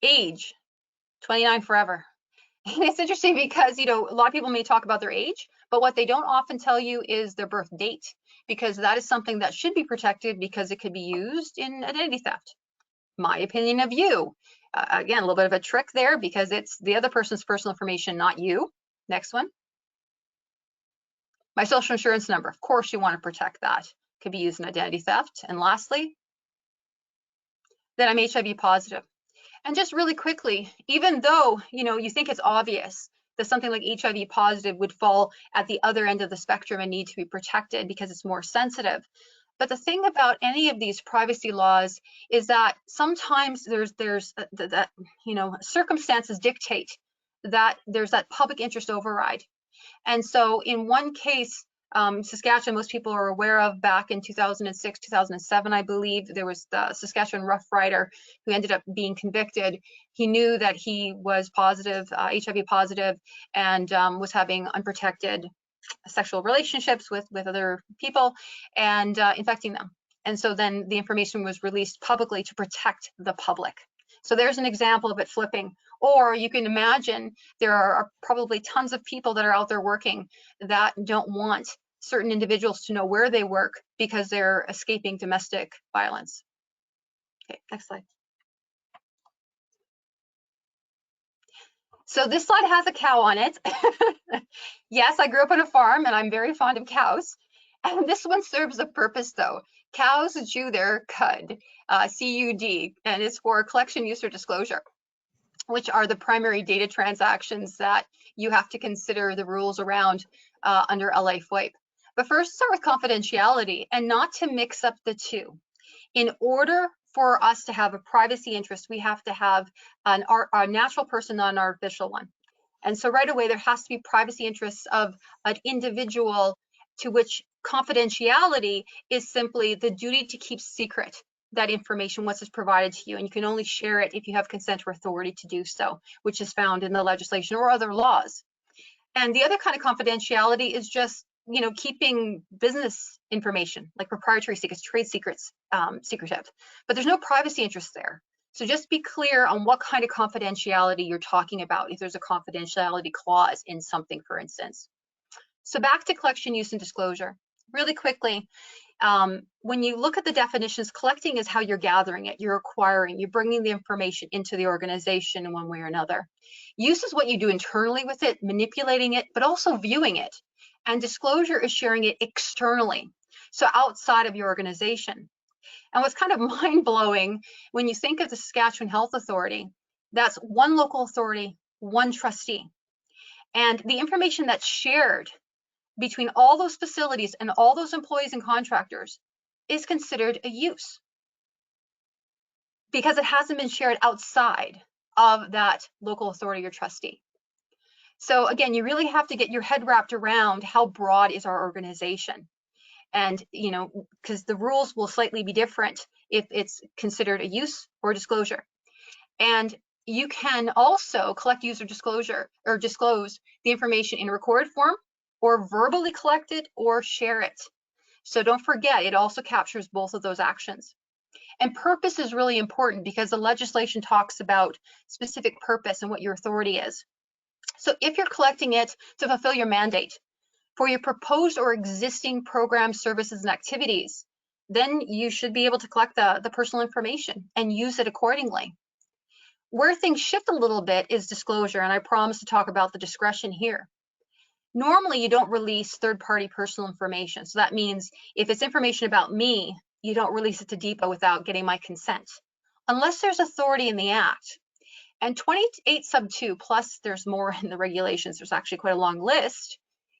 Age, 29 forever. And it's interesting because, you know, a lot of people may talk about their age, but what they don't often tell you is their birth date, because that is something that should be protected because it could be used in identity theft. My opinion of you. Again, a little bit of a trick there because it's the other person's personal information, not you. Next one. My social insurance number. Of course, you want to protect that. Could be used in identity theft. And lastly, that I'm HIV positive. And just really quickly, even though, you think it's obvious that something like HIV positive would fall at the other end of the spectrum and need to be protected because it's more sensitive. But the thing about any of these privacy laws is that sometimes there's that, circumstances dictate that there's that public interest override. And so in one case, Saskatchewan, most people are aware of, back in 2006, 2007, I believe, there was the Saskatchewan Rough Rider who ended up being convicted. He knew that he was positive, HIV positive, and was having unprotected sexual relationships with other people and infecting them. And so then the information was released publicly to protect the public. So there's an example of it flipping. Or you can imagine there are probably tons of people that are out there working that don't want certain individuals to know where they work because they're escaping domestic violence. Okay, next slide. So this slide has a cow on it. Yes, I grew up on a farm and I'm very fond of cows. And this one serves a purpose though. Cows chew their cud, C-U-D, and it's for collection, use, or disclosure, which are the primary data transactions that you have to consider the rules around under LA FOIP. But first, start with confidentiality and not to mix up the two. In order for us to have a privacy interest, we have to have a natural person, not an artificial one. And so right away, there has to be privacy interests of an individual to which confidentiality is simply the duty to keep secret that information once it's provided to you. And you can only share it if you have consent or authority to do so, which is found in the legislation or other laws. And the other kind of confidentiality is just, keeping business information like proprietary secrets, trade secrets, secretive, but there's no privacy interest there. So just be clear on what kind of confidentiality you're talking about, if there's a confidentiality clause in something, for instance. So back to collection, use, and disclosure. Really quickly, when you look at the definitions, collecting is how you're gathering it, you're acquiring, you're bringing the information into the organization in one way or another. Use is what you do internally with it, manipulating it, but also viewing it. And disclosure is sharing it externally, so outside of your organization. And what's kind of mind-blowing, when you think of the Saskatchewan Health Authority, that's one local authority, one trustee. And the information that's shared between all those facilities and all those employees and contractors is considered a use because it hasn't been shared outside of that local authority or trustee. So again, you really have to get your head wrapped around how broad is our organization. And, because the rules will slightly be different if it's considered a use or disclosure. And you can also collect, use, or disclosure or disclose the information in recorded form or verbally collect it or share it. So don't forget, it also captures both of those actions. And purpose is really important because the legislation talks about specific purpose and what your authority is. So if you're collecting it to fulfill your mandate for your proposed or existing programs, services, and activities, then you should be able to collect the personal information and use it accordingly. Where things shift a little bit is disclosure, and I promise to talk about the discretion here. Normally, you don't release third-party personal information. So that means if it's information about me, you don't release it to DIPA without getting my consent, unless there's authority in the Act. And 28 sub 2, plus there's more in the regulations, there's actually quite a long list,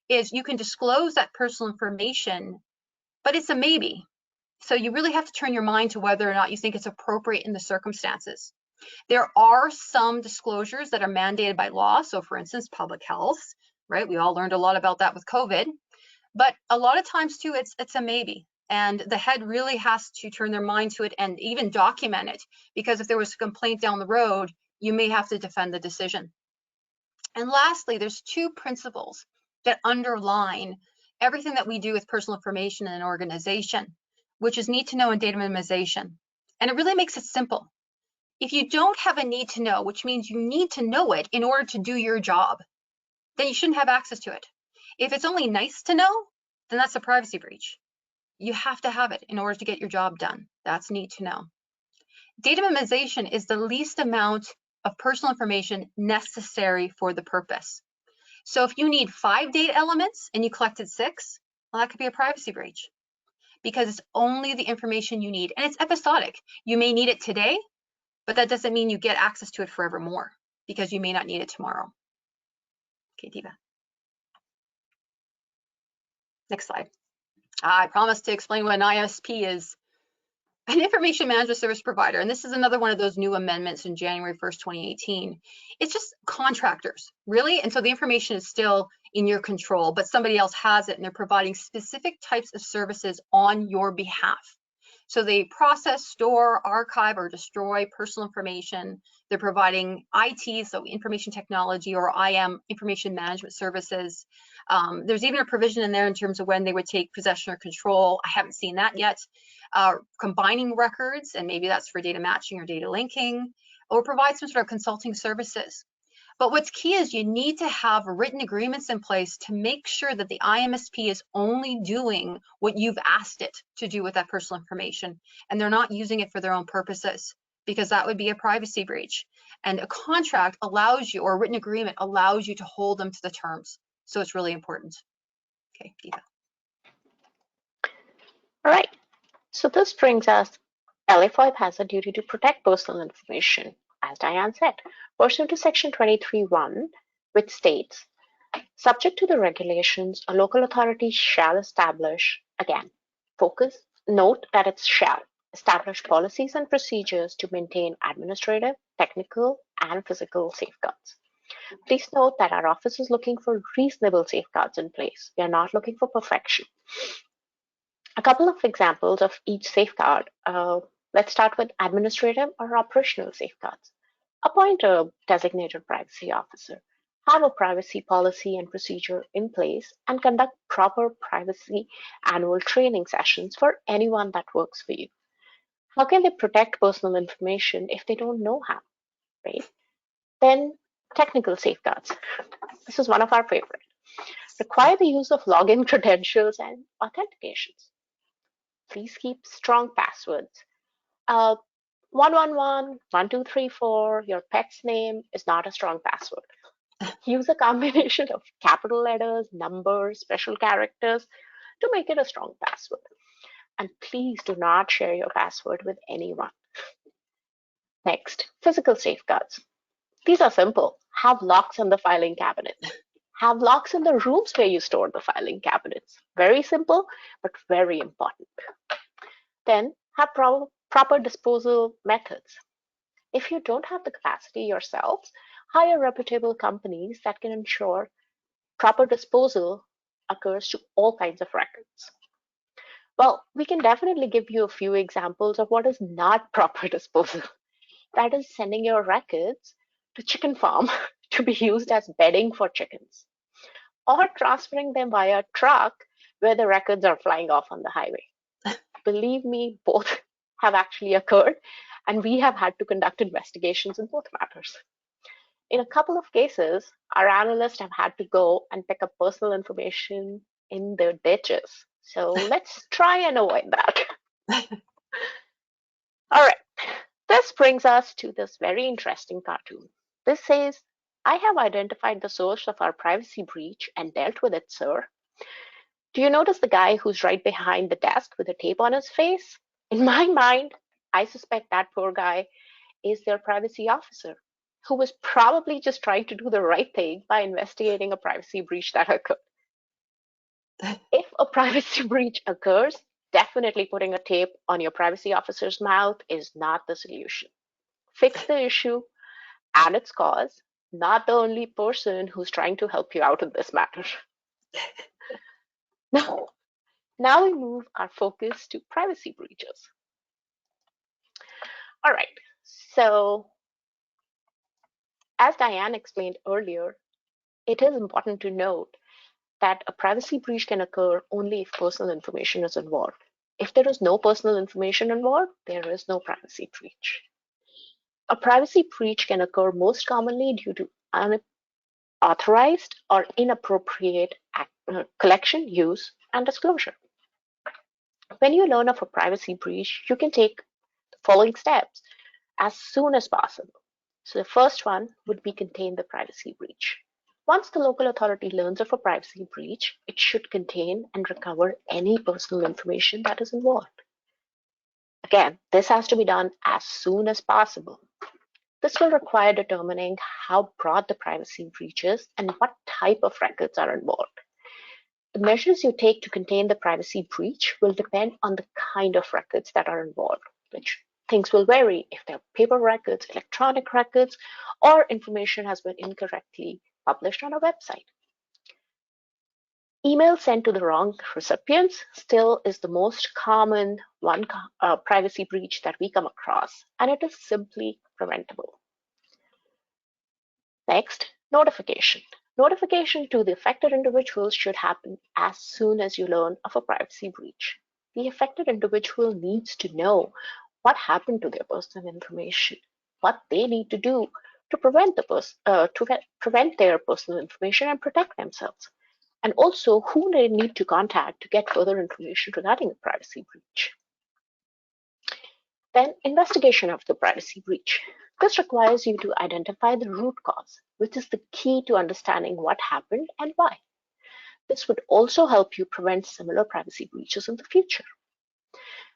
is you can disclose that personal information, but it's a maybe. So you really have to turn your mind to whether or not you think it's appropriate in the circumstances. There are some disclosures that are mandated by law. So for instance, public health, right? We all learned a lot about that with COVID, but a lot of times too, it's a maybe. And the head really has to turn their mind to it and even document it, because if there was a complaint down the road, you may have to defend the decision. And lastly, there's two principles that underline everything that we do with personal information in an organization, which is need to know and data minimization. And it really makes it simple. If you don't have a need to know, which means you need to know it in order to do your job, then you shouldn't have access to it. If it's only nice to know, then that's a privacy breach. You have to have it in order to get your job done. That's need to know. Data minimization is the least amount of personal information necessary for the purpose. So if you need 5 data elements and you collected 6, well, that could be a privacy breach because it's only the information you need, and it's episodic. You may need it today, but that doesn't mean you get access to it forevermore because you may not need it tomorrow. Okay, Diva. Next slide. I promised to explain what an ISP is. An information management service provider, and this is another one of those new amendments in January 1st, 2018. It's just contractors, really. And so the information is still in your control, but somebody else has it and they're providing specific types of services on your behalf. So they process, store, archive, or destroy personal information. They're providing IT, so information technology, or IM, information management services. There's even a provision in there in terms of when they would take possession or control. I haven't seen that yet. Combining records, and maybe that's for data matching or data linking, or provide some sort of consulting services. But what's key is you need to have written agreements in place to make sure that the IMSP is only doing what you've asked it to do with that personal information, and they're not using it for their own purposes, because that would be a privacy breach. And a contract allows you, or a written agreement allows you to hold them to the terms. So it's really important. Okay, Diva. All right. So this brings us, FOIP has a duty to protect personal information, as Diane said, pursuant to Section 23(1), which states, subject to the regulations, a local authority shall establish, again, note that it's shall, establish policies and procedures to maintain administrative, technical, and physical safeguards. Please note that our office is looking for reasonable safeguards in place. We are not looking for perfection. A couple of examples of each safeguard. Let's start with administrative or operational safeguards. Appoint a designated privacy officer. Have a privacy policy and procedure in place and conduct proper privacy annual training sessions for anyone that works for you. How can they protect personal information if they don't know how, right? Then technical safeguards. This is one of our favorites. Require the use of login credentials and authentications. Please keep strong passwords. 111, 1234, your pet's name is not a strong password. Use a combination of capital letters, numbers, special characters to make it a strong password. And please do not share your password with anyone. Next, physical safeguards. These are simple. Have locks on the filing cabinets. Have locks in the rooms where you store the filing cabinets. Very simple, but very important. Then have proper disposal methods. If you don't have the capacity yourselves, hire reputable companies that can ensure proper disposal occurs to all kinds of records. Well, we can definitely give you a few examples of what is not proper disposal. That is sending your records to chicken farm to be used as bedding for chickens, or transferring them via truck where the records are flying off on the highway. Believe me, both have actually occurred, and we have had to conduct investigations in both matters. In a couple of cases, our analysts have had to go and pick up personal information in their ditches. So let's try and avoid that. All right, this brings us to this very interesting cartoon. This says, I have identified the source of our privacy breach and dealt with it, sir. Do you notice the guy who's right behind the desk with a tape on his face? In my mind, I suspect that poor guy is their privacy officer, who was probably just trying to do the right thing by investigating a privacy breach that occurred. If a privacy breach occurs, definitely putting a tape on your privacy officer's mouth is not the solution. Fix the issue and its cause, not the only person who's trying to help you out in this matter. Now we move our focus to privacy breaches. All right, so as Diane explained earlier, it is important to note that a privacy breach can occur only if personal information is involved. If there is no personal information involved, there is no privacy breach. A privacy breach can occur most commonly due to unauthorized or inappropriate collection, use, and disclosure. When you learn of a privacy breach, you can take the following steps as soon as possible. So the first one would be contain the privacy breach. Once the local authority learns of a privacy breach, it should contain and recover any personal information that is involved. Again, this has to be done as soon as possible. This will require determining how broad the privacy breach is and what type of records are involved. The measures you take to contain the privacy breach will depend on the kind of records that are involved, which things will vary if they're paper records, electronic records, or information has been incorrectly published on a website. Email sent to the wrong recipients still is the most common privacy breach that we come across, and it is simply preventable. Next, notification. Notification to the affected individuals should happen as soon as you learn of a privacy breach. The affected individual needs to know what happened to their personal information, what they need to do to prevent their personal information and protect themselves, and also who they need to contact to get further information regarding the privacy breach. Then, investigation of the privacy breach. This requires you to identify the root cause, which is the key to understanding what happened and why. This would also help you prevent similar privacy breaches in the future.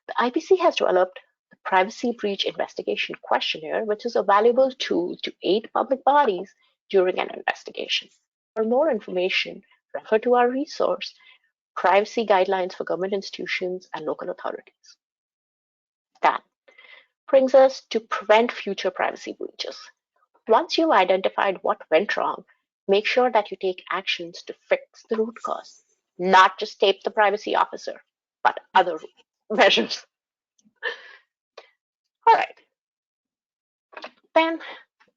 The IPC has developed the Privacy Breach Investigation Questionnaire, which is a valuable tool to aid public bodies during an investigation. For more information, refer to our resource, Privacy Guidelines for Government Institutions and Local Authorities. That brings us to prevent future privacy breaches. Once you've identified what went wrong, make sure that you take actions to fix the root cause, not just tape the privacy officer, but other measures. All right. Then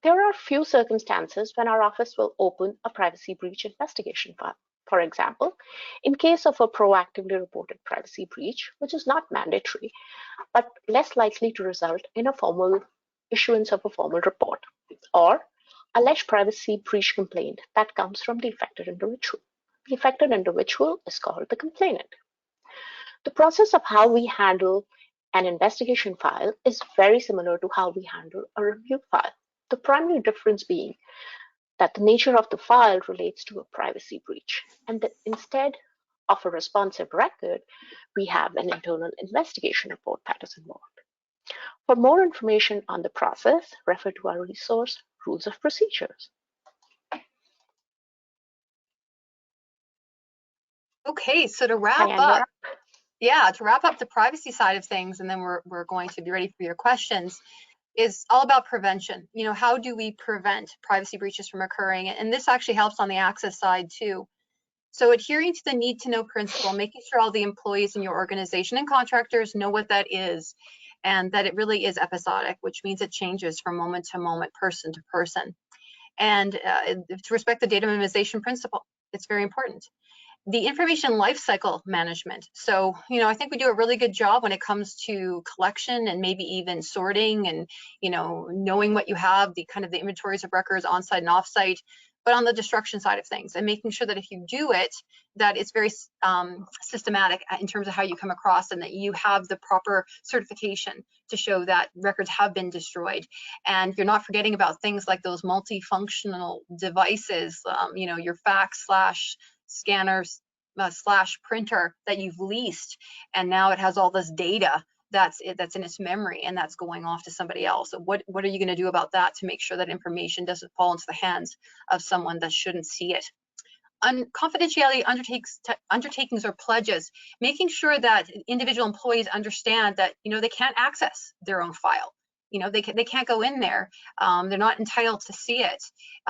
there are few circumstances when our office will open a privacy breach investigation file. For example, in case of a proactively reported privacy breach, which is not mandatory, but less likely to result in a formal issuance of a formal report, or alleged privacy breach complaint that comes from the affected individual. The affected individual is called the complainant. The process of how we handle an investigation file is very similar to how we handle a review file. The primary difference being that the nature of the file relates to a privacy breach, and that instead of a responsive record, we have an internal investigation report that is involved. For more information on the process, refer to our resource, Rules of Procedures. Okay, so to wrap up, to wrap up the privacy side of things, and then we're going to be ready for your questions, is all about prevention. You know, how do we prevent privacy breaches from occurring? And this actually helps on the access side too. So adhering to the need to know principle, making sure all the employees in your organization and contractors know what that is, and that it really is episodic, which means it changes from moment to moment, person to person. And to respect the data minimization principle, it's very important. The information lifecycle management. So, you know, I think we do a really good job when it comes to collection and maybe even sorting and, you know, knowing what you have, the kind of the inventories of records on-site and off-site, but on the destruction side of things, and making sure that if you do it, that it's very systematic in terms of how you come across, and that you have the proper certification to show that records have been destroyed. And you're not forgetting about things like those multifunctional devices, you know, your fax / scanners / printer that you've leased, and now it has all this data that's in its memory, and that's going off to somebody else. So what are you going to do about that to make sure that information doesn't fall into the hands of someone that shouldn't see it? Confidentiality undertakings or pledges, making sure that individual employees understand that, you know, they can't access their own file. You know, they can't go in there. They're not entitled to see it.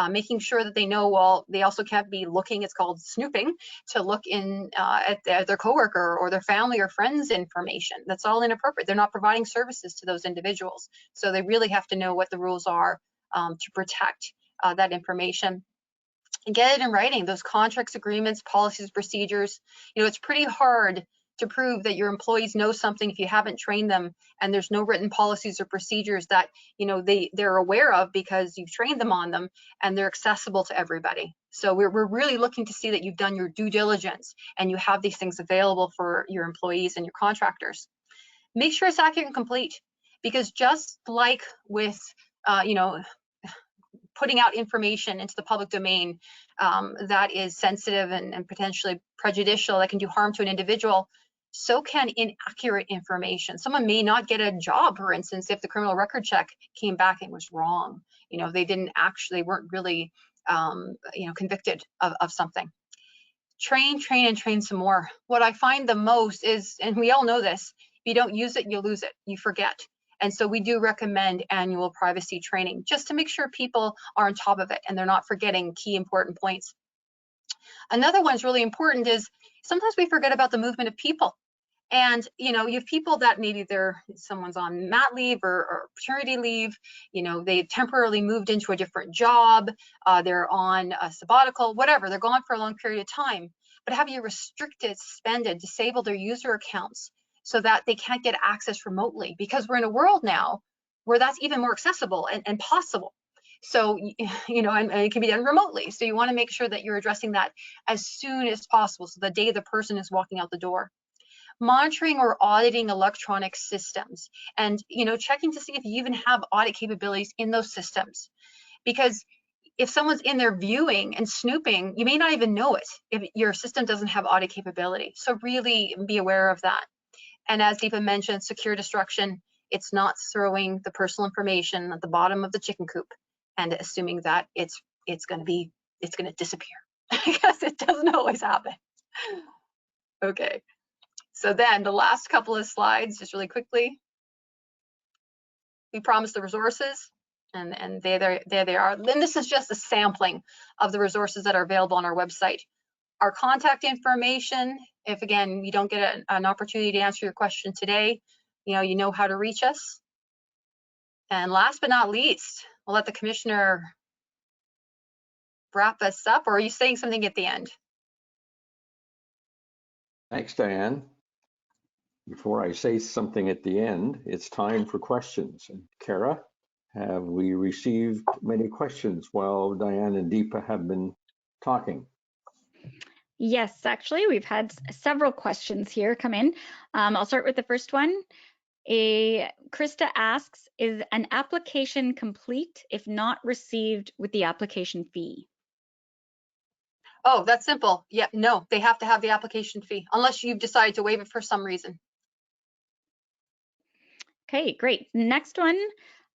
Making sure that they know, well, they also can't be looking, it's called snooping, to look in at their coworker or their family or friends' information. That's all inappropriate. They're not providing services to those individuals. So they really have to know what the rules are to protect that information. And get it in writing, those contracts, agreements, policies, procedures. You know, it's pretty hard to prove that your employees know something if you haven't trained them, and there's no written policies or procedures that, you know, they're aware of because you've trained them on them, and they're accessible to everybody. So we're really looking to see that you've done your due diligence and you have these things available for your employees and your contractors. Make sure it's accurate and complete, because just like with, you know, putting out information into the public domain that is sensitive and potentially prejudicial, that can do harm to an individual, so can inaccurate information. Someone may not get a job, for instance, if the criminal record check came back and was wrong. You know, they weren't really, convicted of something. Train, and train some more. What I find the most is, and we all know this, if you don't use it, you lose it, you forget. And so we do recommend annual privacy training just to make sure people are on top of it and they're not forgetting key important points. Another one's really important is sometimes we forget about the movement of people. And, you have people that maybe someone's on mat leave or paternity leave, they temporarily moved into a different job, they're on a sabbatical, whatever, they're gone for a long period of time. But have you restricted, suspended, disabled their user accounts so that they can't get access remotely? Because we're in a world now where that's even more accessible and possible. So, and it can be done remotely. So you want to make sure that you're addressing that as soon as possible. So the day the person is walking out the door. Monitoring or auditing electronic systems and, checking to see if you even have audit capabilities in those systems. Because if someone's in there viewing and snooping, you may not even know it if your system doesn't have audit capability. So really be aware of that. And as Deepa mentioned, secure destruction, it's not throwing the personal information at the bottom of the chicken coop and assuming that it's going to disappear, because it doesn't always happen. Okay. So then the last couple of slides, just really quickly. We promised the resources, and there they are. Then this is just a sampling of the resources that are available on our website. Our contact information, if again, you don't get an opportunity to answer your question today, you know how to reach us. And last but not least, we'll let the commissioner wrap us up, or are you saying something at the end? Thanks, Diane. Before I say something at the end, it's time for questions. And Kara, have we received many questions while Diane and Deepa have been talking? Yes, actually, we've had several questions here come in. I'll start with the first one. Krista asks, is an application complete if not received with the application fee? Oh, that's simple. Yeah, no, they have to have the application fee unless you've decided to waive it for some reason. Okay, great. Next one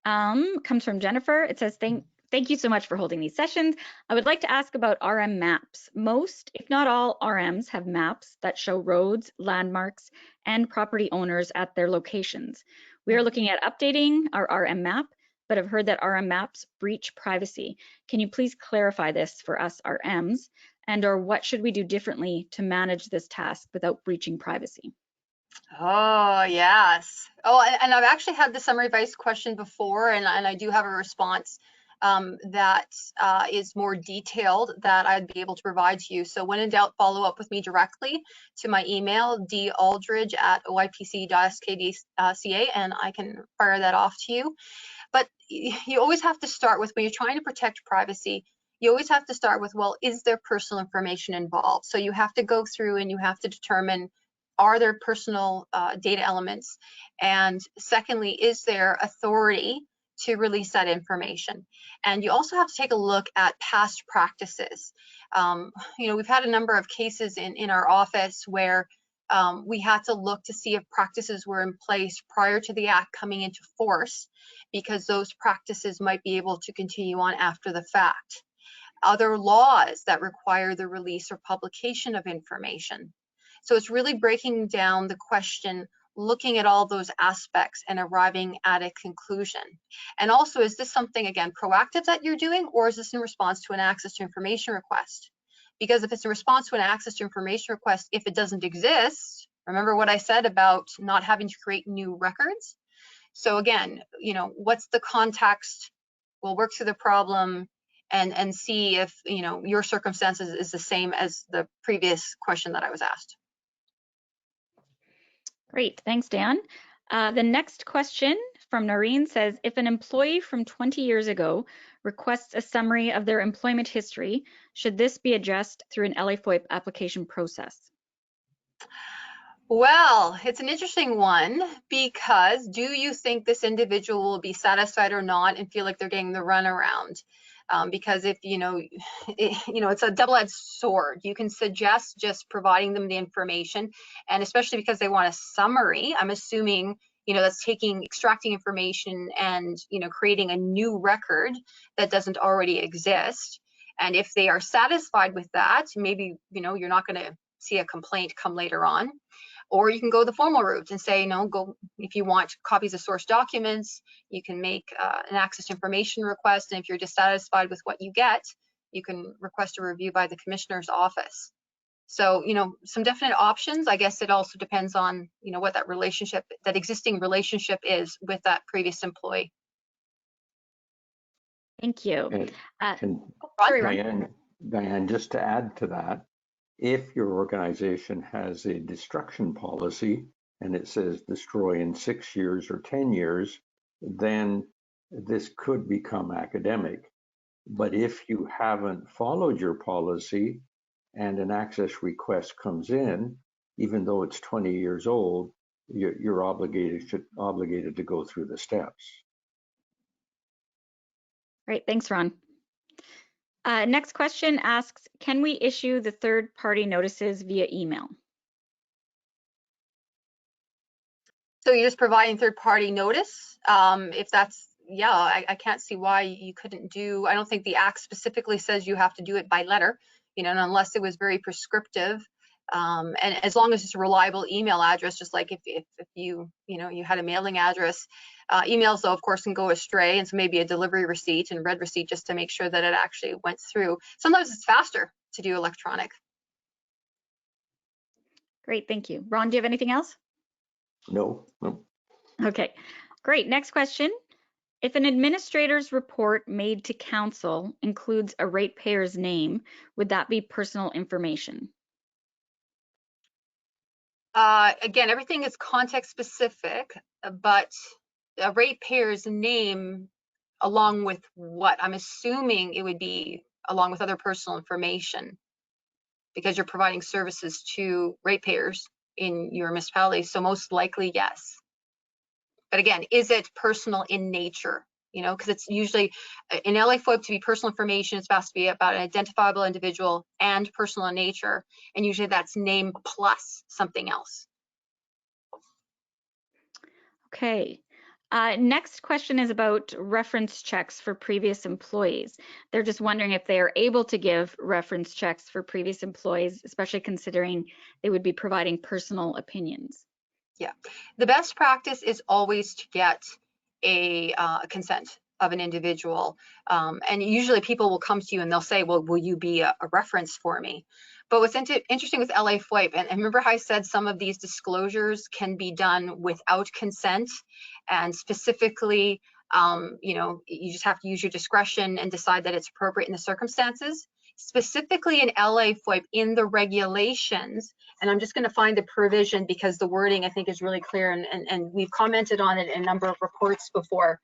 comes from Jennifer. It says, thank you so much for holding these sessions. I would like to ask about RM maps. Most, if not all, RMs have maps that show roads, landmarks, and property owners at their locations. We are looking at updating our RM map, but have heard that RM maps breach privacy. Can you please clarify this for us RMs? And/or what should we do differently to manage this task without breaching privacy? Oh, yes. Oh, and I've actually had the summary advice question before, and I do have a response that is more detailed that I'd be able to provide to you. So when in doubt, follow up with me directly to my email, daldridge@oipc.skd.ca, and I can fire that off to you. But you always have to start with, when you're trying to protect privacy, you always have to start with, well, is there personal information involved? So you have to go through and you have to determine, are there personal data elements? And secondly, is there authority to release that information? And you also have to take a look at past practices. We've had a number of cases in our office where we had to look to see if practices were in place prior to the act coming into force, because those practices might be able to continue on after the fact. Other laws that require the release or publication of information. So it's really breaking down the question, looking at all those aspects and arriving at a conclusion. And also, is this something, again, proactive that you're doing, or is this in response to an access to information request? Because if it's in response to an access to information request, if it doesn't exist, remember what I said about not having to create new records? So again, what's the context? We'll work through the problem and see if, your circumstances is the same as the previous question that I was asked. Great, thanks, Dan. The next question from Noreen says, if an employee from 20 years ago requests a summary of their employment history, should this be addressed through an LA FOIP application process? Well, it's an interesting one, because do you think this individual will be satisfied or not and feel like they're getting the runaround? because if it's a double-edged sword. You can suggest just providing them the information, and especially because they want a summary, I'm assuming that's extracting information and creating a new record that doesn't already exist. And if they are satisfied with that, maybe you're not going to see a complaint come later on. Or you can go the formal route and say, go if you want copies of source documents, you can make an access to information request. And if you're dissatisfied with what you get, you can request a review by the commissioner's office. So, some definite options. I guess it also depends on, what that existing relationship is with that previous employee. Thank you. And Sorry, Ron. Diane, just to add to that, if your organization has a destruction policy and it says destroy in 6 years or 10 years, then this could become academic. But if you haven't followed your policy and an access request comes in, even though it's 20 years old, you're obligated to go through the steps. Great, thanks, Ron. Next question asks, can we issue the third-party notices via email? So you're just providing third-party notice? If that's, I can't see why you couldn't do. I don't think the Act specifically says you have to do it by letter, and unless it was very prescriptive. And as long as it's a reliable email address, just like if you had a mailing address. Emails, though, of course, can go astray, and so maybe a delivery receipt and read receipt just to make sure that it actually went through. Sometimes it's faster to do electronic. Great, thank you. Ron, do you have anything else? No. Okay, great. Next question. If an administrator's report made to council includes a ratepayer's name, would that be personal information? Again, everything is context specific, but a ratepayer's name along with what? I'm assuming it would be along with other personal information because you're providing services to ratepayers in your municipality. So most likely, yes. But again, is it personal in nature? Because it's usually in LA FOIP to be personal information, it's supposed to be about an identifiable individual and personal in nature. And usually that's name plus something else. Okay. Next question is about reference checks for previous employees. They're just wondering if they are able to give reference checks for previous employees, especially considering they would be providing personal opinions. Yeah, the best practice is always to get a consent of an individual. And usually people will come to you and they'll say, well, will you be a reference for me? But what's interesting with LA FOIP, and remember how I said some of these disclosures can be done without consent, and specifically, you just have to use your discretion and decide that it's appropriate in the circumstances. Specifically in LA FOIP, in the regulations, and I'm just going to find the provision because the wording I think is really clear, and we've commented on it in a number of reports before,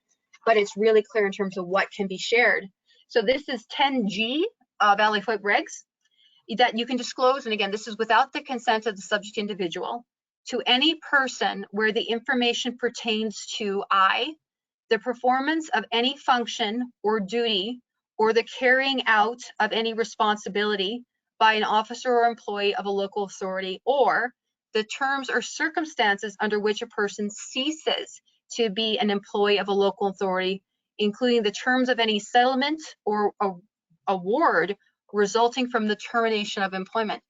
but it's really clear in terms of what can be shared. So this is 10G of LA FOIP regs that you can disclose, and again, this is without the consent of the subject individual, to any person where the information pertains to the performance of any function or duty or the carrying out of any responsibility by an officer or employee of a local authority, or the terms or circumstances under which a person ceases to be an employee of a local authority, including the terms of any settlement or award resulting from the termination of employment.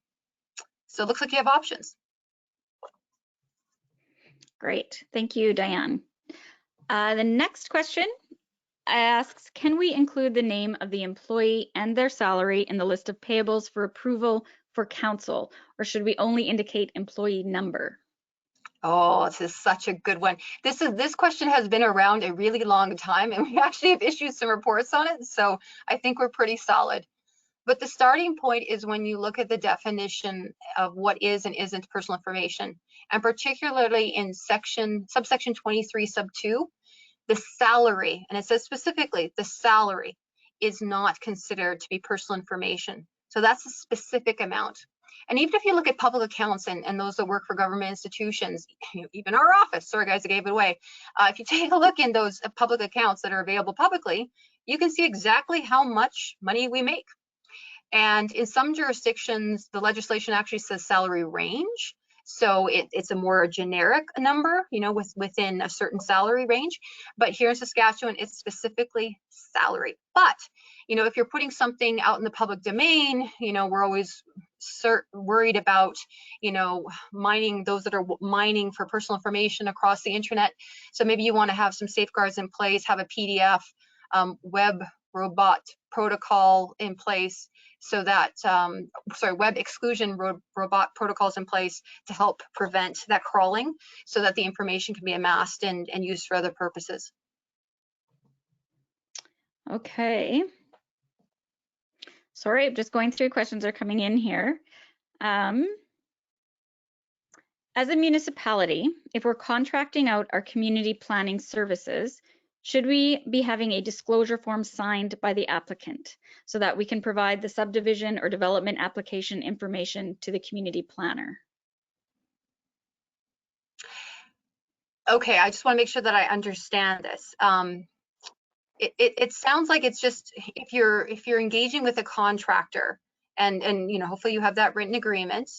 So it looks like you have options. Great, thank you, Diane. The next question asks, can we include the name of the employee and their salary in the list of payables for approval for council, or should we only indicate employee number? Oh, this is such a good one. This question has been around a really long time, and we actually have issued some reports on it, so I think we're pretty solid. But the starting point is when you look at the definition of what is and isn't personal information, and particularly in subsection 23 sub 2, the salary, and it says specifically the salary is not considered to be personal information. So that's a specific amount. And even if you look at public accounts and those that work for government institutions, even our office, sorry guys, I gave it away. If you take a look in those public accounts that are available publicly, you can see exactly how much money we make. And in some jurisdictions, the legislation actually says salary range. So it's a more generic number, you know, within a certain salary range. But here in Saskatchewan, it's specifically salary. But, you know, if you're putting something out in the public domain, you know, we're always worried about, you know, those that are mining for personal information across the internet. So maybe you want to have some safeguards in place, have a PDF, web robot protocol in place, so that, web exclusion robot protocols in place to help prevent that crawling, so that the information can be amassed and used for other purposes. Okay. Sorry, I'm just going through questions that are coming in here. As a municipality, if we're contracting out our community planning services, should we be having a disclosure form signed by the applicant so that we can provide the subdivision or development application information to the community planner? Okay, I just want to make sure that I understand this. It sounds like it's just if you're engaging with a contractor and you know, hopefully you have that written agreement,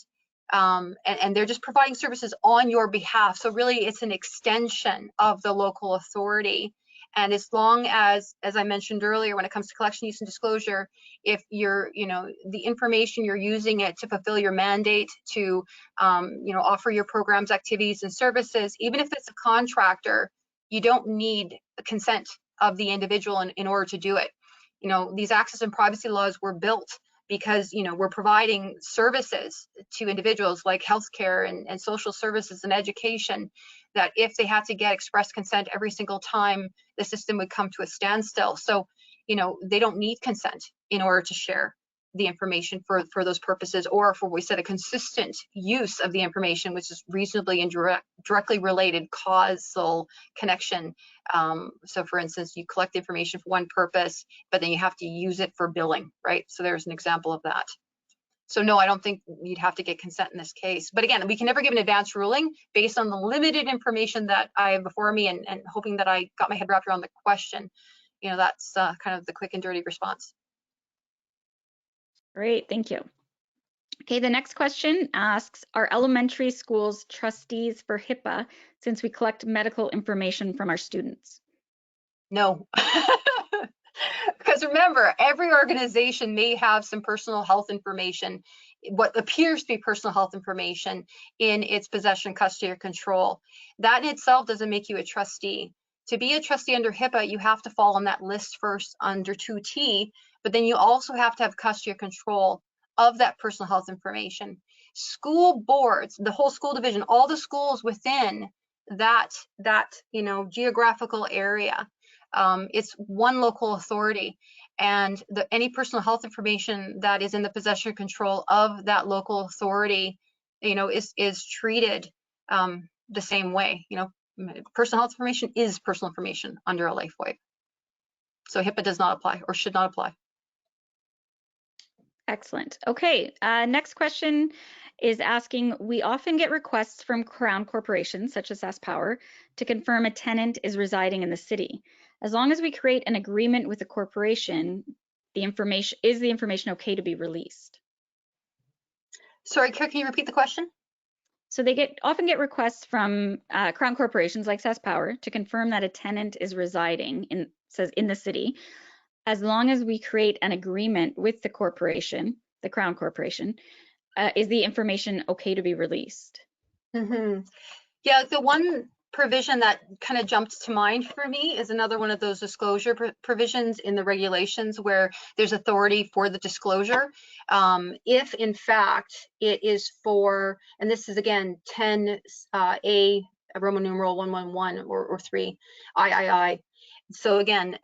and they're just providing services on your behalf. So really it's an extension of the local authority. And as long as I mentioned earlier, when it comes to collection, use, and disclosure, if you're, you know, the information, you're using it to fulfill your mandate, to, you know, offer your programs, activities, and services, even if it's a contractor, you don't need consent of the individual in order to do it. You know, these access and privacy laws were built because, you know, we're providing services to individuals like healthcare and social services and education, that if they had to get express consent every single time, the system would come to a standstill. So, you know, they don't need consent in order to share the information for those purposes, or for, we said, a consistent use of the information, which is reasonably and directly related causal connection. So for instance, you collect information for one purpose, but then you have to use it for billing, right? So there's an example of that. So no, I don't think you'd have to get consent in this case. But again, we can never give an advance ruling based on the limited information that I have before me, and hoping that I got my head wrapped around the question. You know, that's kind of the quick and dirty response. Great, thank you. Okay, the next question asks, are elementary schools trustees for HIPAA since we collect medical information from our students? No. Because remember, every organization may have some personal health information, what appears to be personal health information, in its possession, custody, or control. That in itself doesn't make you a trustee. To be a trustee under HIPAA, you have to fall on that list first under 2T, but then you also have to have custody or control of that personal health information. School boards, the whole school division, all the schools within that you know, geographical area, it's one local authority, and any personal health information that is in the possession or control of that local authority, you know, is treated the same way. You know, personal health information is personal information under a FOIP. So HIPAA does not apply, or should not apply. Excellent. Okay, next question is asking, we often get requests from Crown corporations such as SaskPower to confirm a tenant is residing in the city. As long as we create an agreement with the corporation, is the information okay to be released? Sorry, can you repeat the question? So they often get requests from Crown corporations like SaskPower to confirm that a tenant is residing in the city. As long as we create an agreement with the corporation, the Crown corporation, is the information okay to be released? Mm-hmm. Yeah, the one provision that kind of jumps to mind for me is another one of those disclosure provisions in the regulations where there's authority for the disclosure. If in fact it is for, and this is again 10A, Roman numeral 111 or 3, III. So again,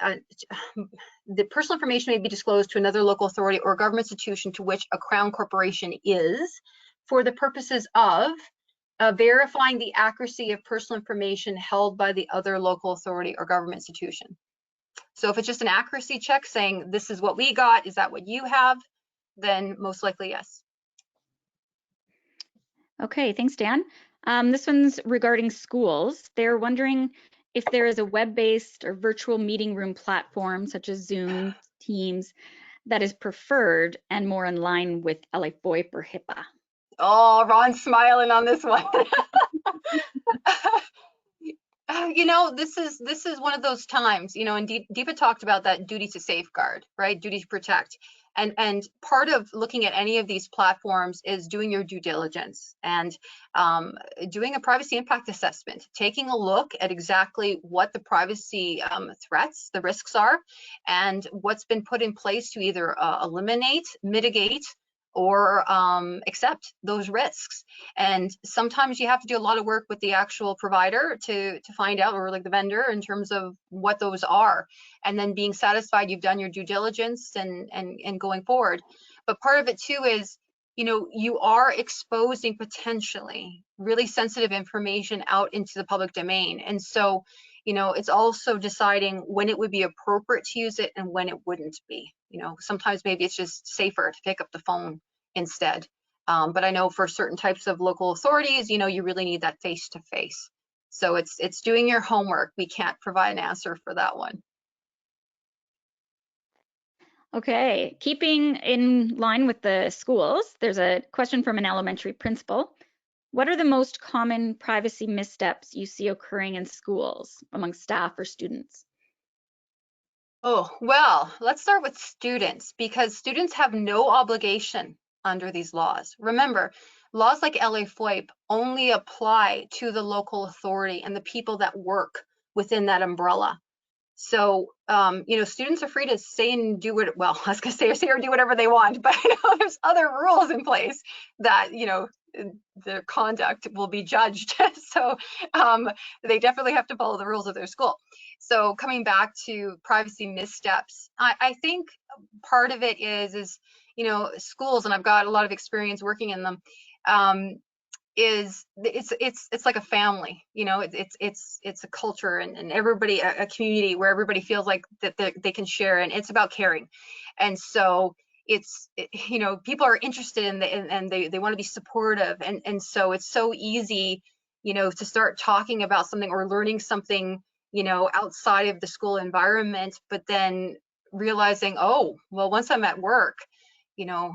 the personal information may be disclosed to another local authority or government institution to which a Crown corporation is, for the purposes of verifying the accuracy of personal information held by the other local authority or government institution. So if it's just an accuracy check saying this is what we got, is that what you have, then most likely yes. Okay, thanks, Dan. This one's regarding schools. They're wondering if there is a web-based or virtual meeting room platform such as Zoom, Teams, that is preferred and more in line with FOIP or HIPAA. Oh, Ron's smiling on this one. You know, this is one of those times, you know, and Deepa talked about that duty to safeguard, right? Duty to protect. And part of looking at any of these platforms is doing your due diligence and doing a privacy impact assessment, taking a look at exactly what the privacy threats, the risks are, and what's been put in place to either eliminate, mitigate, or accept those risks. And sometimes you have to do a lot of work with the actual provider to find out, or like the vendor, in terms of what those are, and then being satisfied you've done your due diligence and going forward. But part of it too is, you know, you are exposing potentially really sensitive information out into the public domain. And so, you know, it's also deciding when it would be appropriate to use it and when it wouldn't be. You know, sometimes maybe it's just safer to pick up the phone instead. But I know for certain types of local authorities, you know, you really need that face-to-face. So it's doing your homework. We can't provide an answer for that one. Okay, keeping in line with the schools, there's a question from an elementary principal. What are the most common privacy missteps you see occurring in schools among staff or students? Oh, well, let's start with students, because students have no obligation under these laws. Remember, laws like FOIP only apply to the local authority and the people that work within that umbrella. So, you know, students are free to say and do what, well, I was gonna say or do whatever they want, but you know, there's other rules in place that, you know, their conduct will be judged. So they definitely have to follow the rules of their school. So coming back to privacy missteps, I think part of it is, you know, schools, and I've got a lot of experience working in them, it's like a family, you know, it's a culture and everybody, a community where everybody feels like that they can share, and it's about caring. And so you know, people are interested in and they want to be supportive, and so it's so easy, you know, to start talking about something or learning something, you know, outside of the school environment, but then realizing, oh, well, once I'm at work, you know,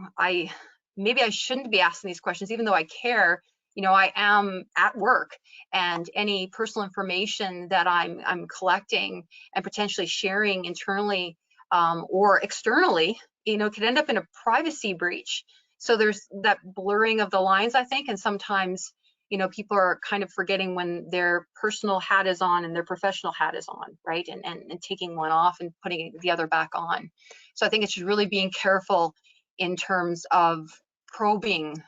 maybe I shouldn't be asking these questions, even though I care. You know, I am at work, and any personal information that I'm collecting and potentially sharing internally or externally, you know, could end up in a privacy breach. So there's that blurring of the lines, I think, and sometimes, you know, people are kind of forgetting when their personal hat is on and their professional hat is on, right? And taking one off and putting the other back on. So I think it's just really being careful in terms of probing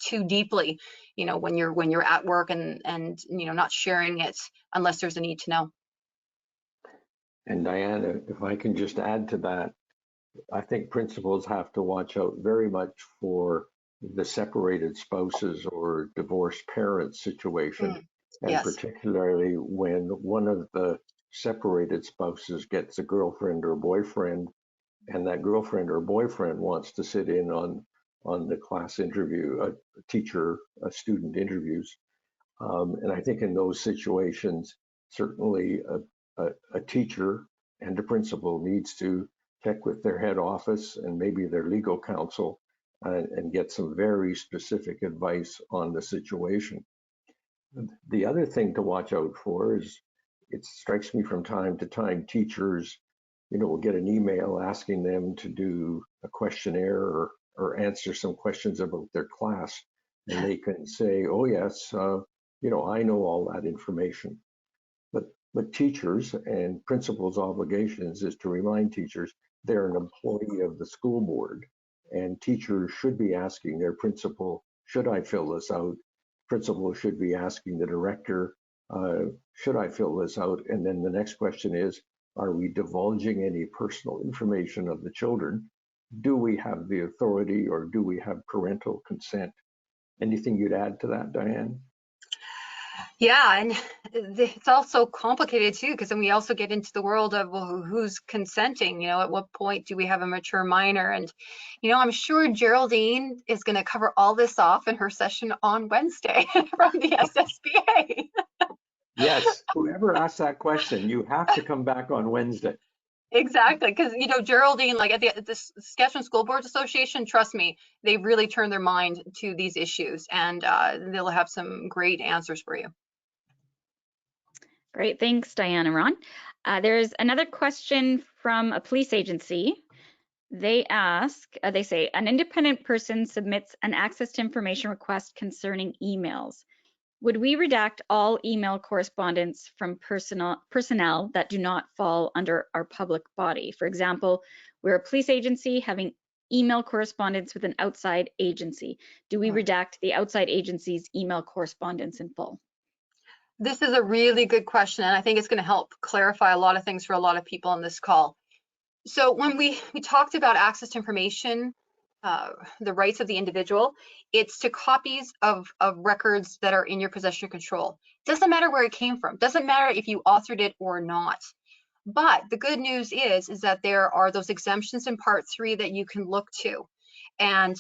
too deeply, you know, when you're at work and you know, not sharing it unless there's a need to know. And Diana, if I can just add to that, I think principals have to watch out very much for the separated spouses or divorced parents situation, and yes. particularly when one of the separated spouses gets a girlfriend or boyfriend, and that girlfriend or boyfriend wants to sit in on the class interview, a teacher, a student interviews. And I think in those situations, certainly a teacher and a principal needs to check with their head office and maybe their legal counsel and get some very specific advice on the situation. The other thing to watch out for is, it strikes me from time to time, teachers, you know, will get an email asking them to do a questionnaire or answer some questions about their class, and they can say, oh yes, you know, I know all that information. But teachers and principals' obligations is to remind teachers they're an employee of the school board, and teachers should be asking their principal, should I fill this out? Principal should be asking the director, should I fill this out? And then the next question is, are we divulging any personal information of the children? Do we have the authority, or do we have parental consent? Anything you'd add to that, Diane? Yeah, and it's also complicated too, because then we also get into the world of, well, who's consenting? You know, at what point do we have a mature minor? And, you know, I'm sure Geraldine is going to cover all this off in her session on Wednesday from the SSBA. Yes, whoever asked that question, you have to come back on Wednesday. Exactly, because Geraldine, like at the Saskatchewan School Boards Association, trust me, they really turned their mind to these issues, and they'll have some great answers for you. Great, thanks, Diane and Ron. There's another question from a police agency. They say, an independent person submits an access to information request concerning emails. Would we redact all email correspondence from personnel that do not fall under our public body? For example, we're a police agency having email correspondence with an outside agency. Do we redact the outside agency's email correspondence in full? This is a really good question, and I think it's going to help clarify a lot of things for a lot of people on this call. So when we talked about access to information, the rights of the individual, it's to copies of records that are in your possession or control. Doesn't matter where it came from. Doesn't matter if you authored it or not. But the good news is that there are those exemptions in Part 3 that you can look to. And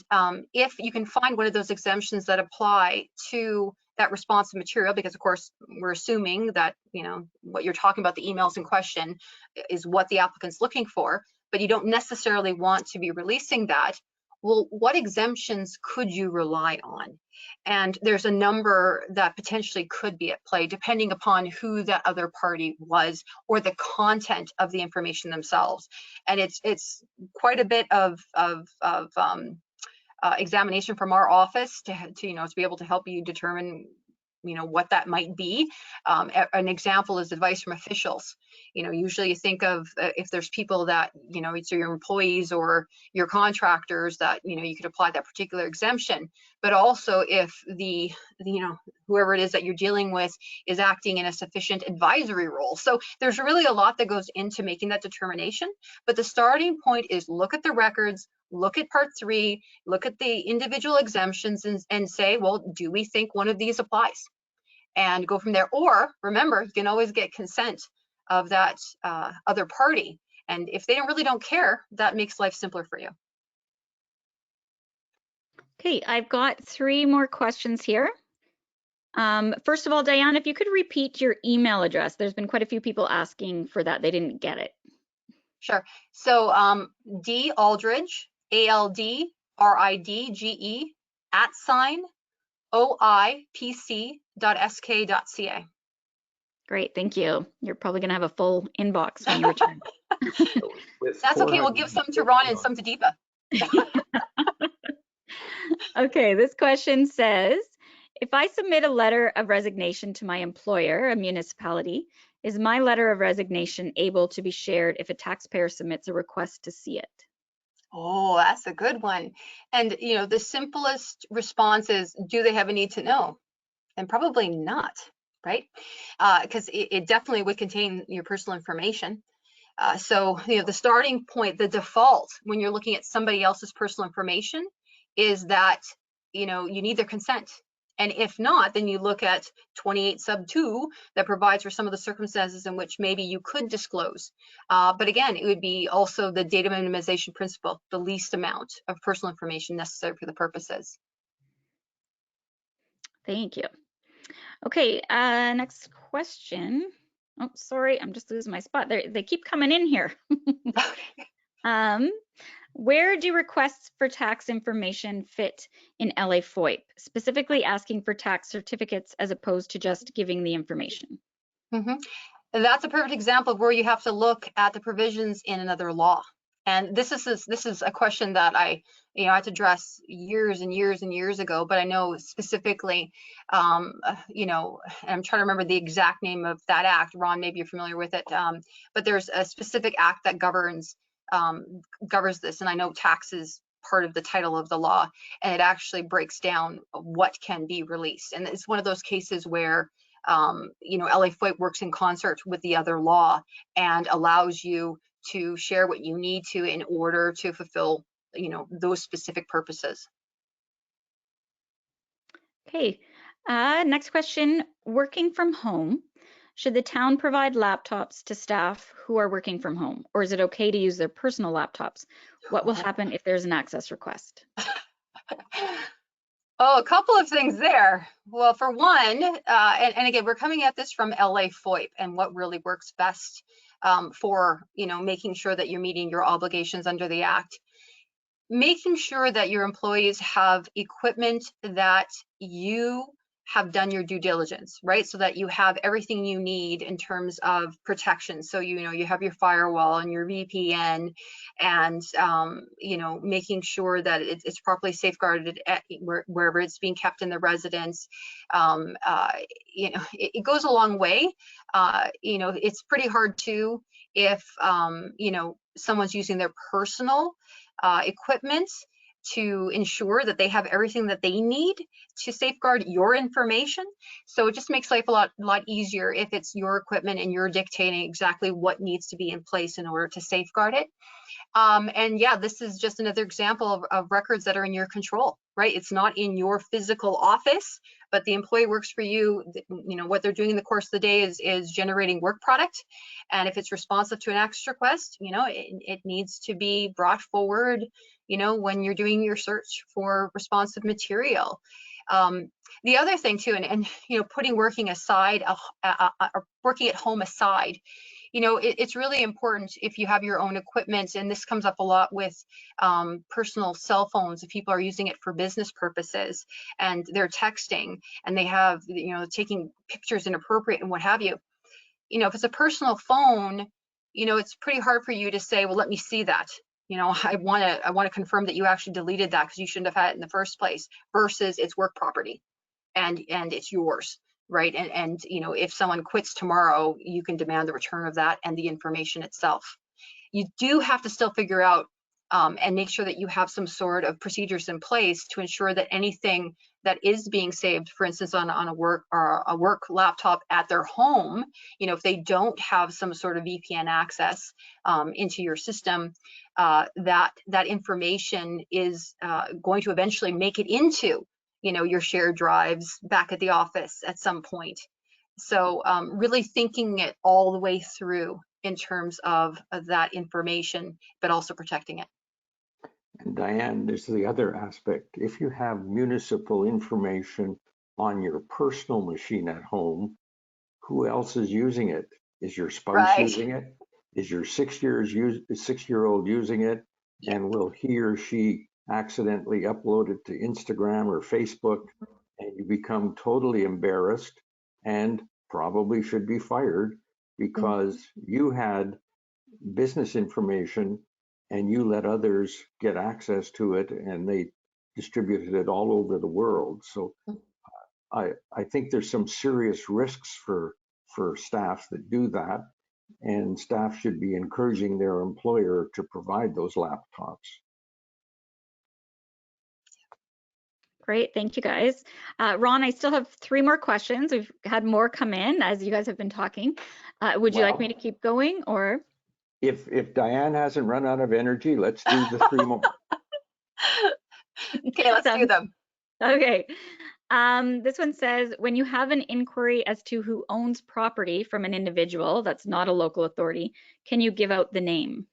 if you can find one of those exemptions that apply to that responsive material, because of course we're assuming that what you're talking about, the emails in question, is what the applicant's looking for, but you don't necessarily want to be releasing that. Well, what exemptions could you rely on? And there's a number that potentially could be at play depending upon who that other party was or the content of the information themselves. And it's quite a bit of examination from our office to be able to help you determine what that might be. An example is advice from officials. Usually you think of if there's people that it's your employees or your contractors that you could apply that particular exemption, but also if the whoever it is that you're dealing with is acting in a sufficient advisory role. So there's really a lot that goes into making that determination, but the starting point is look at the records, look at Part 3, look at the individual exemptions, and say, well, do we think one of these applies? And go from there. Or remember, you can always get consent of that other party. And if they really don't care, that makes life simpler for you. Okay, I've got 3 more questions here. First of all, Diane, if you could repeat your email address. There's been quite a few people asking for that. They didn't get it. Sure. So D Aldridge, ALDRIDGE @OIPC.sk.ca. Great, thank you. You're probably going to have a full inbox when you return. That's okay. We'll give some to Ron and some to Deepa. Okay, this question says, if I submit a letter of resignation to my employer, a municipality, is my letter of resignation able to be shared if a taxpayer submits a request to see it? Oh, that's a good one. And the simplest response is, do they have a need to know? And probably not, right? Because it definitely would contain your personal information. So the starting point, the default when you're looking at somebody else's personal information is that you need their consent. And if not, then you look at 28 sub 2 that provides for some of the circumstances in which maybe you could disclose. But again, it would be also the data minimization principle, the least amount of personal information necessary for the purposes. Thank you. Okay, next question. Oh, sorry, I'm just losing my spot. They keep coming in here. Where do requests for tax information fit in LA FOIP, specifically asking for tax certificates as opposed to just giving the information? That's a perfect example of where you have to look at the provisions in another law. And this is a question that I had to address years and years and years ago, but I know specifically, and I'm trying to remember the exact name of that act. Ron, maybe you're familiar with it, but there's a specific act that governs this, and I know tax is part of the title of the law, and it actually breaks down what can be released. And it's one of those cases where LA FOIP works in concert with the other law and allows you to share what you need to in order to fulfill those specific purposes. Okay, next question. Working from home, should the town provide laptops to staff who are working from home, or is it okay to use their personal laptops? What will happen if there's an access request? Oh, a couple of things there. Well, for one, and again, we're coming at this from LA FOIP and what really works best for, making sure that you're meeting your obligations under the Act. Making sure that your employees have equipment that you have done your due diligence, right? So that you have everything you need in terms of protection. So, you have your firewall and your VPN and, making sure that it's properly safeguarded wherever it's being kept in the residence. It goes a long way. It's pretty hard too if, someone's using their personal equipment to ensure that they have everything that they need to safeguard your information. So it just makes life a lot easier if it's your equipment and you're dictating exactly what needs to be in place in order to safeguard it. And yeah, this is just another example of records that are in your control, right? It's not in your physical office, but the employee works for you. What they're doing in the course of the day is generating work product. And if it's responsive to an access request, it needs to be brought forward, when you're doing your search for responsive material. The other thing too, and putting working aside, working at home aside, it's really important if you have your own equipment, and this comes up a lot with personal cell phones, if people are using it for business purposes and they're texting and they have, taking pictures inappropriate and what have you. If it's a personal phone, it's pretty hard for you to say, well, let me see that. I want to confirm that you actually deleted that because you shouldn't have had it in the first place, versus it's work property and it's yours. Right. And if someone quits tomorrow, you can demand the return of that and the information itself. You do have to still figure out and make sure that you have some sort of procedures in place to ensure that anything that is being saved, for instance, on a work laptop at their home, if they don't have some sort of VPN access into your system, that information is going to eventually make it into your shared drives back at the office at some point. So really thinking it all the way through in terms of that information, but also protecting it. And Diane, there's the other aspect. If you have municipal information on your personal machine at home, who else is using it? Is your spouse using it? Is your 6-year-old using it? And will he or she accidentally upload it to Instagram or Facebook, and you become totally embarrassed and probably should be fired because you had business information and you let others get access to it and they distributed it all over the world. So I think there's some serious risks for staff that do that, and staff should be encouraging their employer to provide those laptops. Great, thank you guys. Ron, I still have 3 more questions. We've had more come in as you guys have been talking. Would you like me to keep going, or? If Diane hasn't run out of energy, let's do the 3 more. Okay, let's do them. Okay. This one says, when you have an inquiry as to who owns property from an individual that's not a local authority, can you give out the name?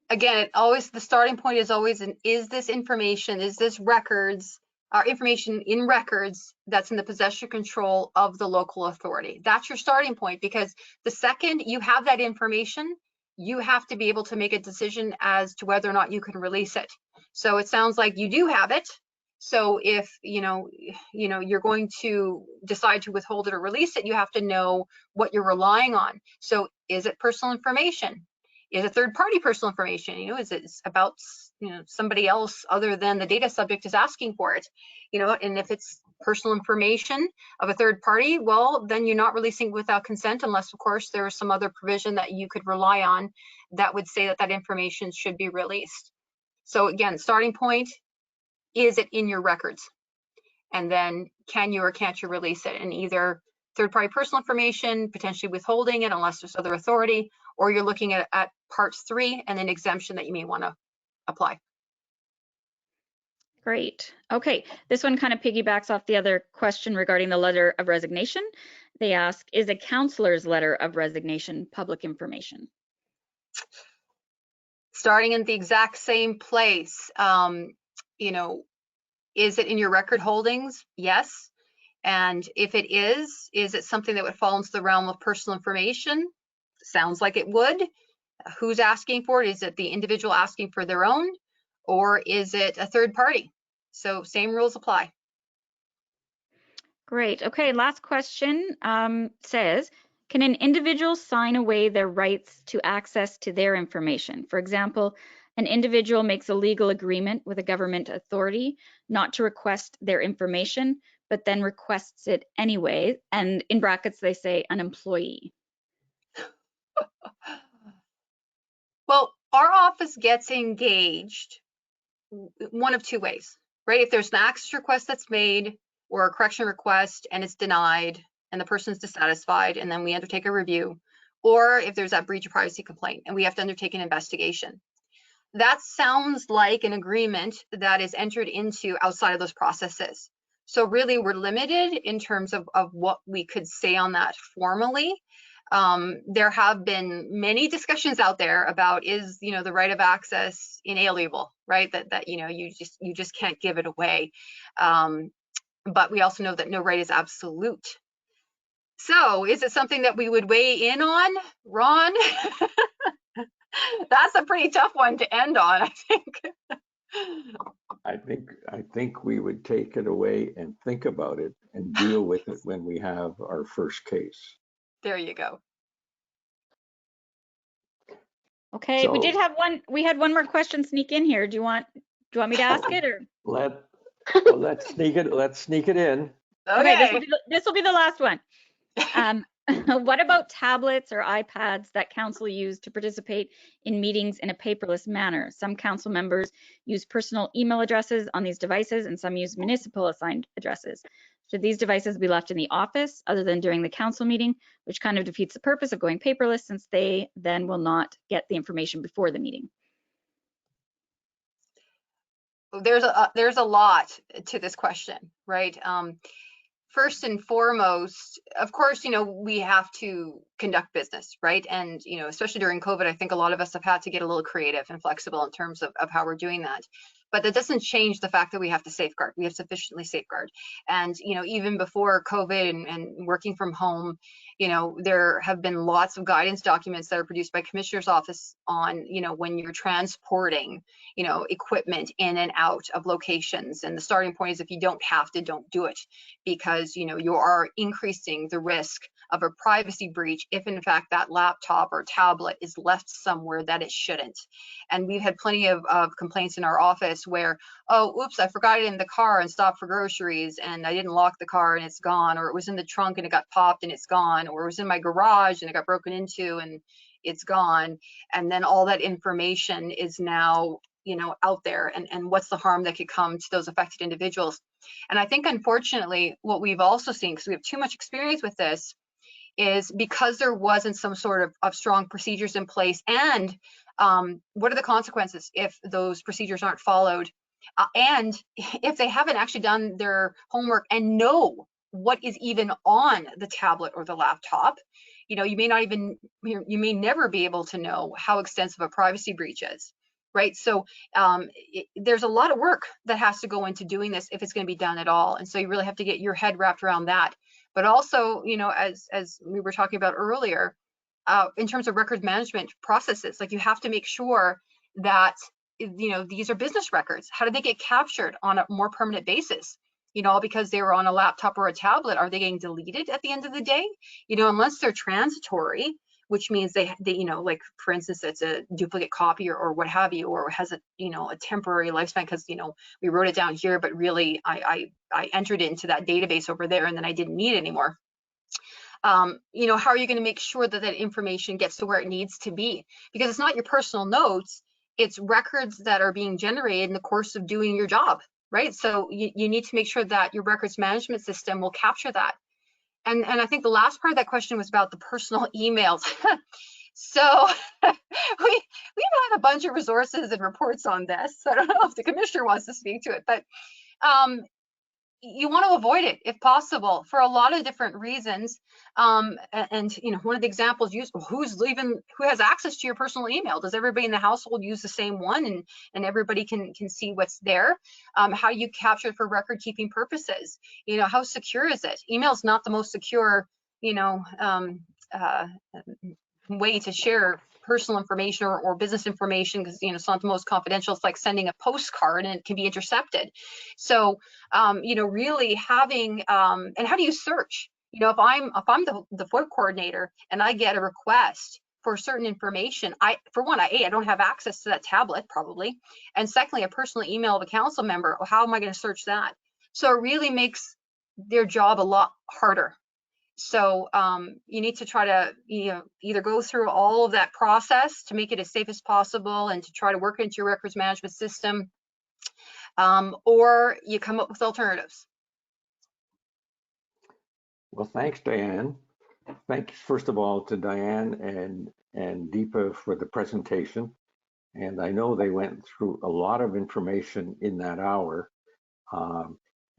Again, the starting point is always is this information, is this records, information in records that's in the possession control of the local authority? That's your starting point, because the second you have that information, you have to be able to make a decision as to whether or not you can release it. So it sounds like you do have it. So if you're going to decide to withhold it or release it, you have to know what you're relying on. So is it personal information? Is it third-party personal information? Is it about somebody else other than the data subject is asking for it? And if it's personal information of a third party, well, then you're not releasing it without consent, unless, of course, there is some other provision that you could rely on that would say that that information should be released. So again, starting point, is it in your records? And then can you or can't you release it? And either third-party personal information, potentially withholding it unless there's other authority, or you're looking at parts 3 and an exemption that you may want to apply. Great. Okay, this one kind of piggybacks off the other question regarding the letter of resignation. They ask, is a counselor's letter of resignation public information? starting in the exact same place. You know, is it in your record holdings? Yes. And if it is it something that would fall into the realm of personal information? Sounds like it would. Who's asking for it? Is it the individual asking for their own, or is it a third party? So same rules apply. Great. Okay, last question says, can an individual sign away their rights to access to their information? For example, an individual makes a legal agreement with a government authority not to request their information, but then requests it anyway. And in brackets, they say an employee. Well, our office gets engaged one of two ways, right? If there's an access request that's made or a correction request and it's denied and the person's dissatisfied, and then we undertake a review, or if there's that breach of privacy complaint and we have to undertake an investigation. That sounds like an agreement that is entered into outside of those processes. So really we're limited in terms of what we could say on that formally. There have been many discussions out there about, is, you know, the right of access inalienable, right? That you know, you just can't give it away. But we also know that no right is absolute. So is it something that we would weigh in on, Ron? That's a pretty tough one to end on, I think. I think we would take it away and think about it and deal with it when we have our first case. There you go. Okay, we did have one. We had one more question sneak in here. Do you want me to ask it, or let's sneak it? Let's sneak it in. Okay. This will be the last one. What about tablets or iPads that council use to participate in meetings in a paperless manner? Some council members use personal email addresses on these devices, and some use municipal assigned addresses. Should these devices be left in the office other than during the council meeting, which kind of defeats the purpose of going paperless, since they then will not get the information before the meeting? There's a lot to this question, right? First and foremost, of course, you know, we have to conduct business, right? And, you know, especially during COVID, I think a lot of us have had to get a little creative and flexible in terms of how we're doing that. But that doesn't change the fact that we have to safeguard. We have sufficiently safeguard. And, you know, even before COVID and working from home, you know, there have been lots of guidance documents that are produced by Commissioner's Office on, you know, when you're transporting, you know, equipment in and out of locations. And the starting point is, if you don't have to, don't do it, because, you know, you are increasing the risk of a privacy breach if in fact that laptop or tablet is left somewhere that it shouldn't. And we've had plenty of complaints in our office where, oh, oops, I forgot it in the car and stopped for groceries, and I didn't lock the car and it's gone, or it was in the trunk and it got popped and it's gone, or it was in my garage and it got broken into and it's gone. And then all that information is now, you know, out there, and what's the harm that could come to those affected individuals. And I think, unfortunately, what we've also seen, because we have too much experience with this, is because there wasn't some sort of strong procedures in place, and what are the consequences if those procedures aren't followed, and if they haven't actually done their homework and know what is even on the tablet or the laptop. You know, you may never be able to know how extensive a privacy breach is, right? So there's a lot of work that has to go into doing this if it's going to be done at all. And so you really have to get your head wrapped around that. But also, you know, as we were talking about earlier, in terms of records management processes, like, you have to make sure that, you know, these are business records. How do they get captured on a more permanent basis? You know, because they were on a laptop or a tablet, are they getting deleted at the end of the day? You know, unless they're transitory, which means they you know, like, for instance, it's a duplicate copy or what have you, or has a, you know, a temporary lifespan because, you know, we wrote it down here, but really I entered it into that database over there and then I didn't need it anymore. You know, how are you going to make sure that that information gets to where it needs to be? Because it's not your personal notes, it's records that are being generated in the course of doing your job, right? So you need to make sure that your records management system will capture that. And I think the last part of that question was about the personal emails. So we have a bunch of resources and reports on this. So I don't know if the commissioner wants to speak to it, but you want to avoid it if possible for a lot of different reasons. And you know, one of the examples used, who has access to your personal email? Does everybody in the household use the same one, and everybody can see what's there? How do you capture it for record keeping purposes? You know, how secure is it? Email is not the most secure, you know, way to share personal information or business information, because, you know, it's not the most confidential. It's like sending a postcard and it can be intercepted. So, you know, really having, and how do you search? You know, if I'm the FOIP coordinator and I get a request for certain information, for one, I don't have access to that tablet probably. And secondly, a personal email of a council member, how am I going to search that? So it really makes their job a lot harder. So you need to try to, you know, either go through all of that process to make it as safe as possible and to try to work into your records management system, or you come up with alternatives. Well, thanks, Diane. Thanks, first of all, to Diane and Deepa for the presentation. And I know they went through a lot of information in that hour.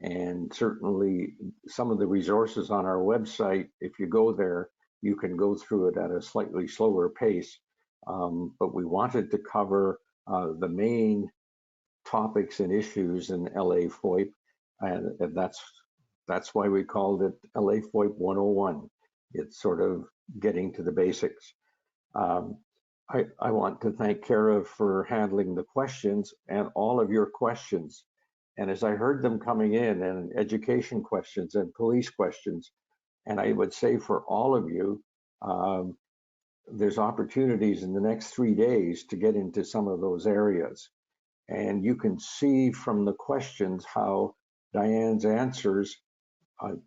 And certainly some of the resources on our website, if you go there, you can go through it at a slightly slower pace. But we wanted to cover the main topics and issues in LA FOIP, and that's why we called it LA FOIP 101. It's sort of getting to the basics. I want to thank Kara for handling the questions and all of your questions. And as I heard them coming in, and education questions and police questions, and I would say for all of you, there's opportunities in the next 3 days to get into some of those areas. And you can see from the questions how Diane's answers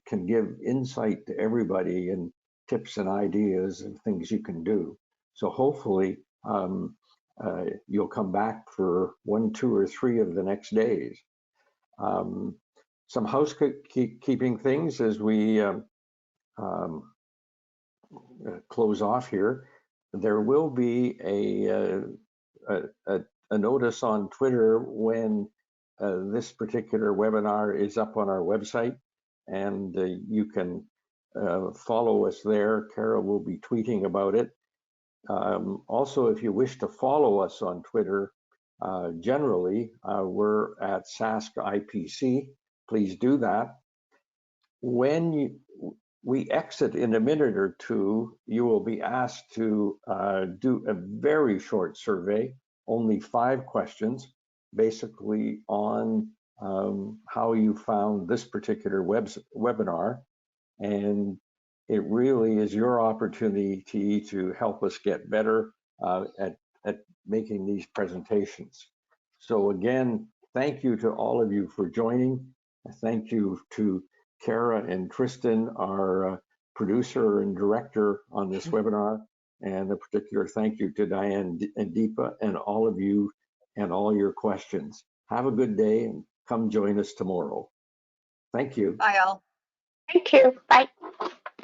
can give insight to everybody and tips and ideas and things you can do. So hopefully you'll come back for 1, 2, or 3 of the next days. Some housekeeping things as we close off here. There will be a notice on Twitter when this particular webinar is up on our website, and you can follow us there. Kara will be tweeting about it. Also, if you wish to follow us on Twitter, generally, we're at Sask IPC. Please do that. When we exit in a minute or two, you will be asked to do a very short survey, only 5 questions, basically on how you found this particular webinar. And it really is your opportunity to help us get better at making these presentations. So again, thank you to all of you for joining. Thank you to Kara and Tristan, our producer and director on this webinar, and a particular thank you to Diane and Deepa and all of you and all your questions. Have a good day and come join us tomorrow. Thank you. Bye all. Thank you. Bye.